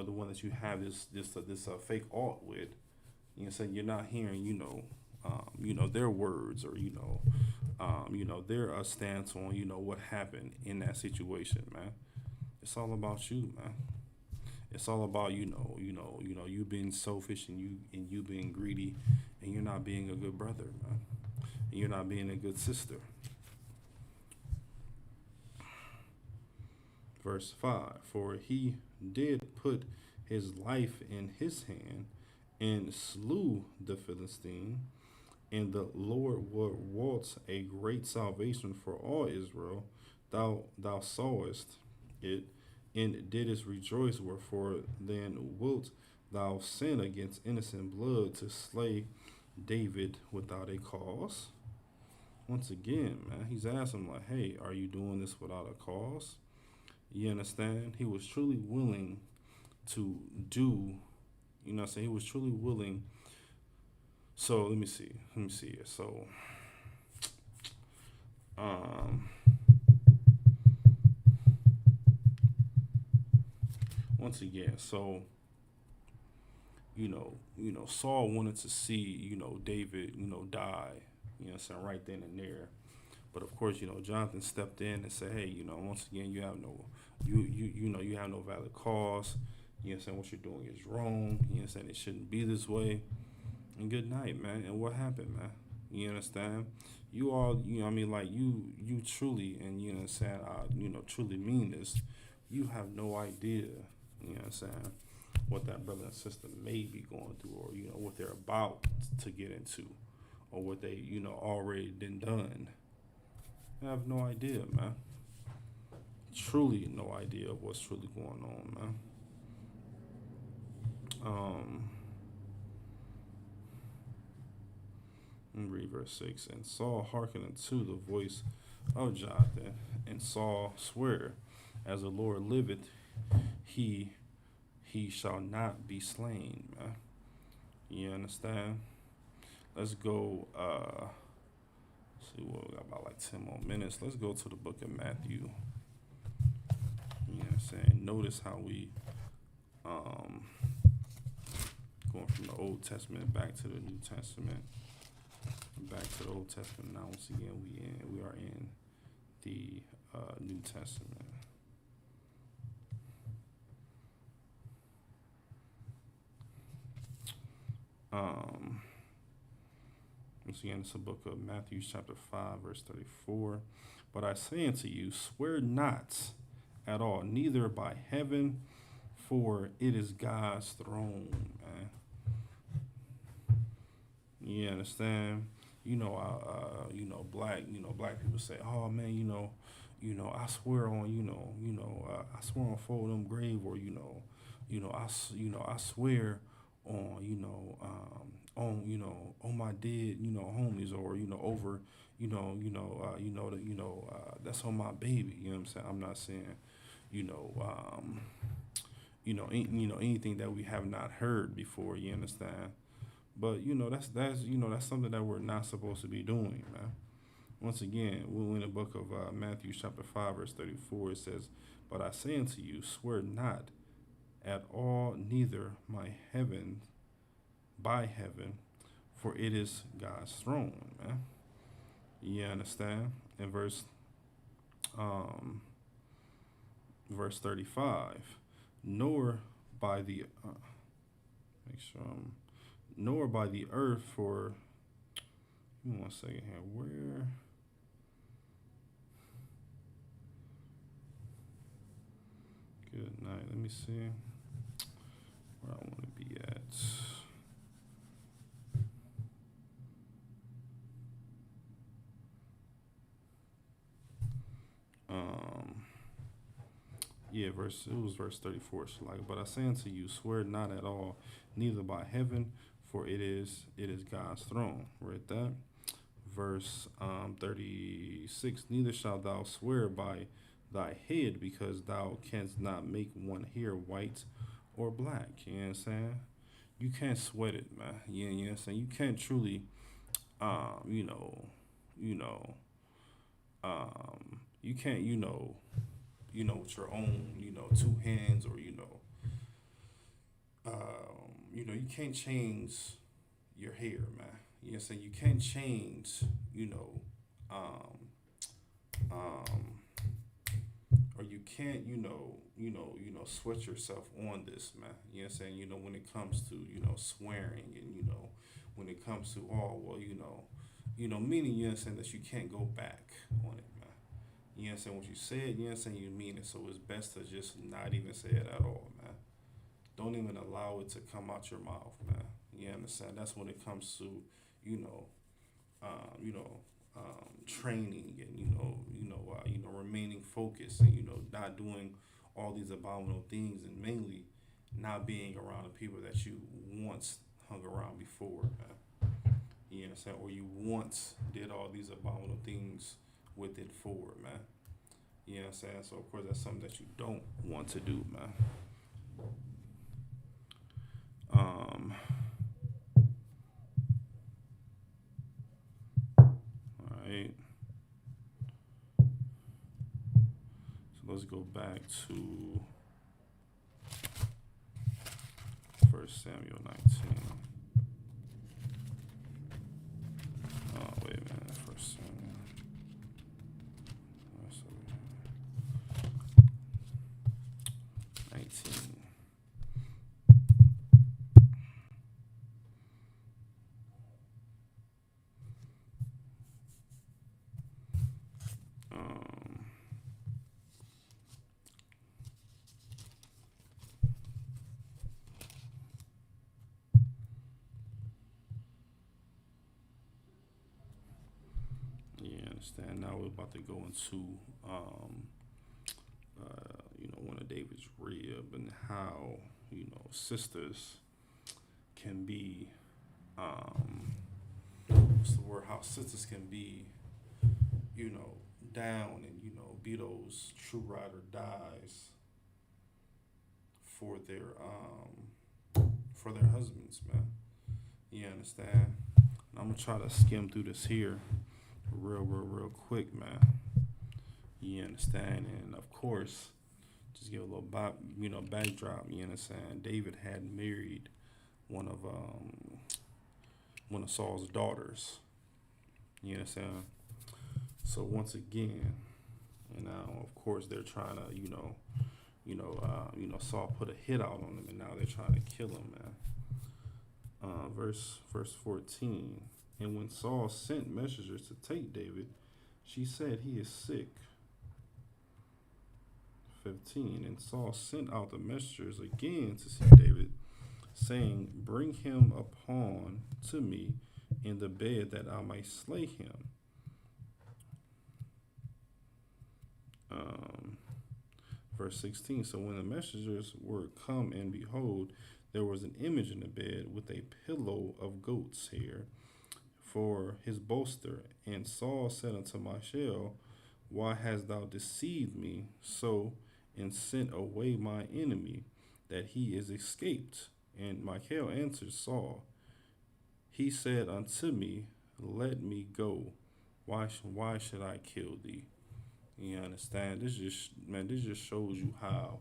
the one that you have this fake art with, you know, saying you're not hearing, their words, or their stance on, what happened in that situation, man. It's all about you, man. It's all about you being selfish, and you being greedy, and you're not being a good brother, man. And you're not being a good sister. Verse 5. For he did put his life in his hand, and slew the Philistine, and the Lord wrought a great salvation for all Israel. Thou sawest it, and didst rejoice, wherefore then wilt thou sin against innocent blood to slay David without a cause? Once again, man, he's asking, like, hey, are you doing this without a cause? You understand? He was truly willing to do, he was truly willing. So let me see it. So, once again, so, Saul wanted to see, David, die, right then and there. But of course, Jonathan stepped in and said, hey, once again, you have no valid cause. You understand, what you're doing is wrong. You understand, it shouldn't be this way. And good night, man. And what happened, man? You understand? You all, you truly, and you understand, truly mean this. You have no idea, you understand, what that brother and sister may be going through, or, what they're about to get into, or what they, already done. I have no idea, man. Truly no idea of what's truly going on, man. Read verse 6. And Saul hearkened unto the voice of Jonathan, and Saul sware, as the Lord liveth, he shall not be slain, man. You understand? Let's go, see what we got, about like 10 more minutes. Let's go to the book of Matthew. You know what I'm saying? Notice how we going from the Old Testament back to the New Testament. Back to the Old Testament. Now once again we are in the New Testament. Once again, it's the book of Matthew chapter 5 verse 34. But I say unto you, swear not at all, neither by heaven, for it is God's throne, man. You understand? Black people say, oh man, I swear on, I swear on fold them grave, or, I swear on my dead, homies, or, over, that's on my baby. You know what I'm saying? I'm not saying, anything that we have not heard before. You understand? But that's something that we're not supposed to be doing, man. Once again, we're in the book of Matthew chapter 5 verse 34. It says, "But I say unto you, swear not at all, neither my heaven by heaven, for it is God's throne," man. You understand? In verse 35, nor by the make sure nor by the earth, for give me 1 second here. Where? Good night. Let me see where I want to be at. Yeah, it was verse 34. It's like, "But I say unto you, swear not at all, neither by heaven, for it is God's throne." Read that. Verse 36, "Neither shalt thou swear by thy head, because thou canst not make one hair white or black." You know what I'm saying? You can't sweat it, man. You know what I'm saying? You can't truly, um, you know, you know, you can't, with your own, two hands, or you can't change your hair, man. You know what I'm saying? You can't change, um, um, or you can't, sweat yourself on this, man. You know what I'm saying? When it comes to, swearing, and, when it comes to, oh, well, meaning, you know what I'm saying, that you can't go back on it, man. You know what I'm saying? What you said, you know what I'm saying, you mean it. So it's best to just not even say it at all, man. Don't even allow it to come out your mouth, man. You understand? That's when it comes to, you know, training, and remaining focused, and not doing all these abominable things, and mainly not being around the people that you once hung around before, man. You understand? Or you once did all these abominable things with it forward, man. You know what I'm saying? So of course that's something that you don't want to do, man. All right. So let's go back to 1 Samuel 19. Oh, wait a minute. 1 Samuel. That's over here. 19. Yeah, understand. Now we're about to go into, one of David's rib, and how, sisters can be, what's the word? How sisters can be, down, and, be those true ride or dies for their husbands, man. You understand? And I'm gonna try to skim through this here real quick, man. You understand? And of course, just give a little backdrop. You understand? David had married one of Saul's daughters. You understand? So once again, and now of course they're trying to, Saul put a hit out on him, and now they're trying to kill him, man. Verse 14. "And when Saul sent messengers to take David, she said, he is sick." 15. "And Saul sent out the messengers again to see David, saying, Bring him upon to me in the bed, that I might slay him." Verse 16. "So when the messengers were come, and behold, there was an image in the bed, with a pillow of goat's hair for his bolster. And Saul said unto Michal, Why hast thou deceived me so, and sent away my enemy? that he is escaped. And Michael answered Saul, he said unto me, let me go. Why should I kill thee? You understand? This just shows you how,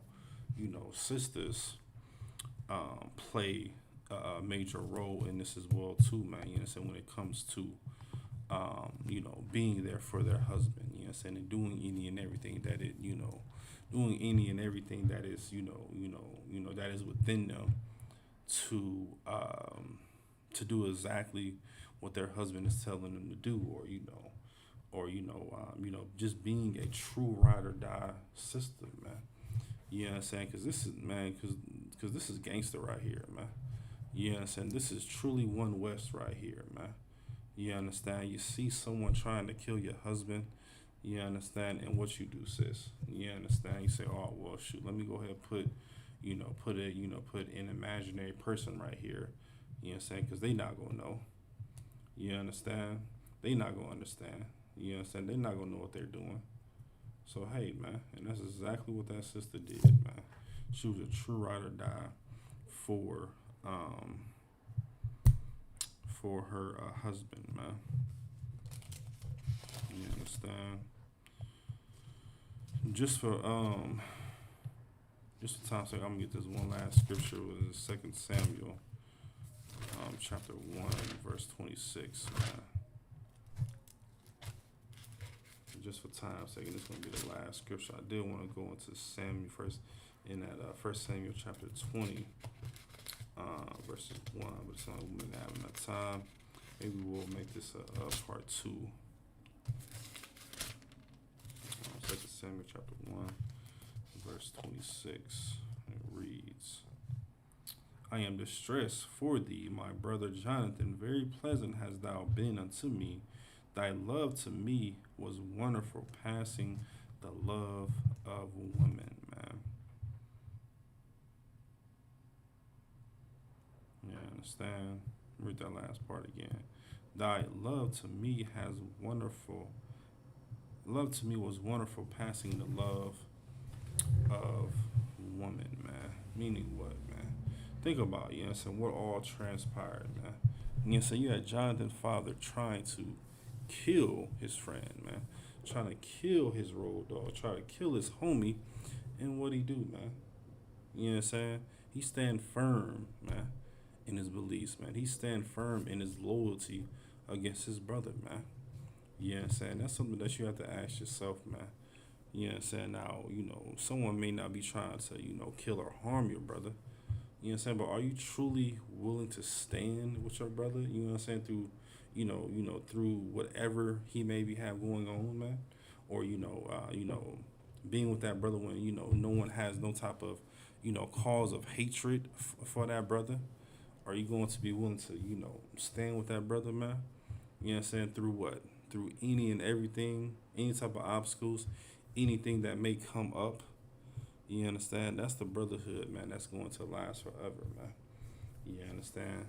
sisters play a major role in this as well too, man. You understand, when it comes to being there for their husband, you know what I'm saying, and doing any and everything that doing any and everything that is, that is within them to do exactly what their husband is telling them to do, just being a true ride or die sister, man. You know what I'm saying? Because this is, man, because this is gangster right here, man. You know what I'm saying? This is truly One West right here, man. You understand? You see someone trying to kill your husband, you understand, and what you do, sis. You understand? You say, oh, well, shoot, let me go ahead and put an imaginary person right here. You know what I'm saying? Because they not going to know. You understand? They not going to understand. You understand? They not going to know what they're doing. So, hey, man, and that's exactly what that sister did, man. She was a true ride or die for her husband, man. You understand? Just for time's sake, I'm gonna get this one last scripture. Was 2 Samuel, chapter 1, verse 26, man. Just for time's sake, and this is gonna be the last scripture. I did want to go into Samuel first, in that 1 Samuel chapter 20. Verses 1, but it's not going to have enough time. Maybe we'll make this a part 2. 2 Samuel chapter 1, verse 26. It reads, I am distressed for thee, my brother Jonathan. Very pleasant hast thou been unto me. Thy love to me was wonderful, passing the love of women, man. You understand? Read that last part again. Thy love to me was wonderful, passing the love of woman, man. Meaning what, man? Think about it, you know what I'm saying, what all transpired, man. You know what I'm saying? You had Jonathan's father trying to kill his friend, man. Trying to kill his road dog, trying to kill his homie, and what'd he do, man? You know what I'm saying? He stand firm, man, in his beliefs, man. He stand firm in his loyalty against his brother, man. You know what I'm saying? That's something that you have to ask yourself, man. You know what I'm saying? Now, someone may not be trying to, kill or harm your brother. You know what I'm saying? But are you truly willing to stand with your brother? You know what I'm saying? Through, through whatever he maybe have going on, man. Or, being with that brother when, no one has no type of, cause of hatred for that brother. Are you going to be willing to, stand with that brother, man? You know what I'm saying? Through what? Through any and everything, any type of obstacles, anything that may come up. You understand? That's the brotherhood, man. That's going to last forever, man. You understand?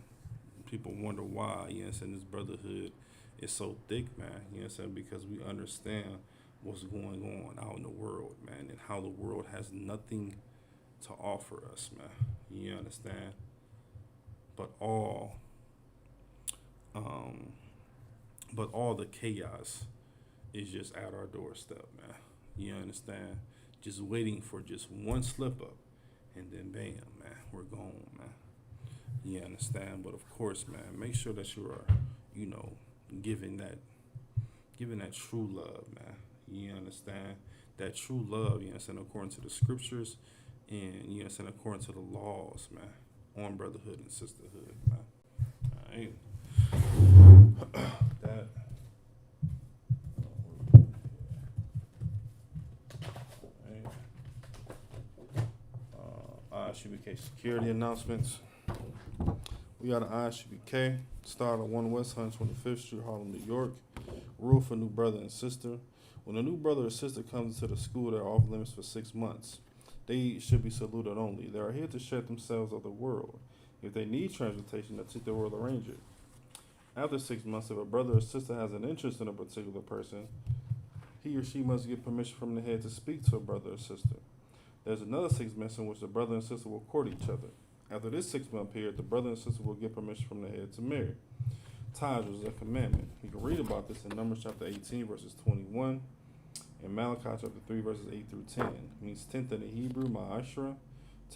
People wonder why, you know what I'm saying, this brotherhood is so thick, man. You know what I'm saying? Because we understand what's going on out in the world, man, and how the world has nothing to offer us, man. You understand? But all the chaos is just at our doorstep, man. You understand? Just waiting for just one slip up, and then bam, man, we're gone, man. You understand? But of course, man, make sure that you are, giving that true love, man. You understand? That true love, you understand, according to the scriptures, and you understand, according to the laws, man, on brotherhood and sisterhood, man. All right. That. ISUBK security announcements. We got an ISUBK, start at 1 West 125th Street, Harlem, New York. Rule for new brother and sister. When a new brother or sister comes into the school, they're off limits for 6 months. They should be saluted only. They are here to share themselves of the world. If they need transportation, they'll take their world arrange it. After 6 months, if a brother or sister has an interest in a particular person, he or she must get permission from the head to speak to a brother or sister. There's another 6 months in which the brother and sister will court each other. After this 6-month period, the brother and sister will get permission from the head to marry. Tithes was a commandment. You can read about this in Numbers chapter 18, verses 21, and Malachi chapter 3, verses 8 through 10. It means tenth in the Hebrew, ma'ashra.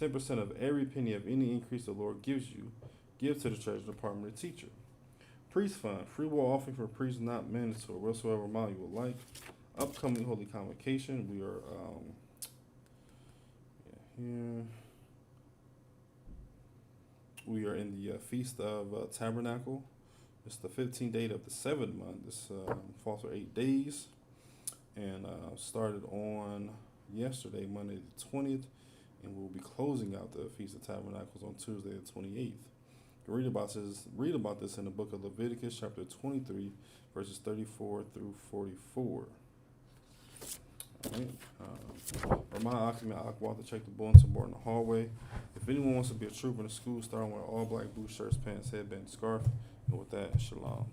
10% of every penny of any increase the Lord gives you, give to the treasury department or teacher. Priest fund, free will offering for priests not mandatory, whatsoever amount you would like. Upcoming Holy Convocation, we are here. We are in the Feast of Tabernacle. It's the 15th day of the 7th month. This falls for 8 days, and started on yesterday, Monday the 20th, and we'll be closing out the Feast of Tabernacles on Tuesday the 28th. You can read about this in the book of Leviticus, chapter 23, verses 34 through 44. All right. Remind Akimi Akwa to check the bulletin board in the hallway. If anyone wants to be a trooper in the school, starting with all black boots, shirts, pants, headband, scarf. And with that, shalom.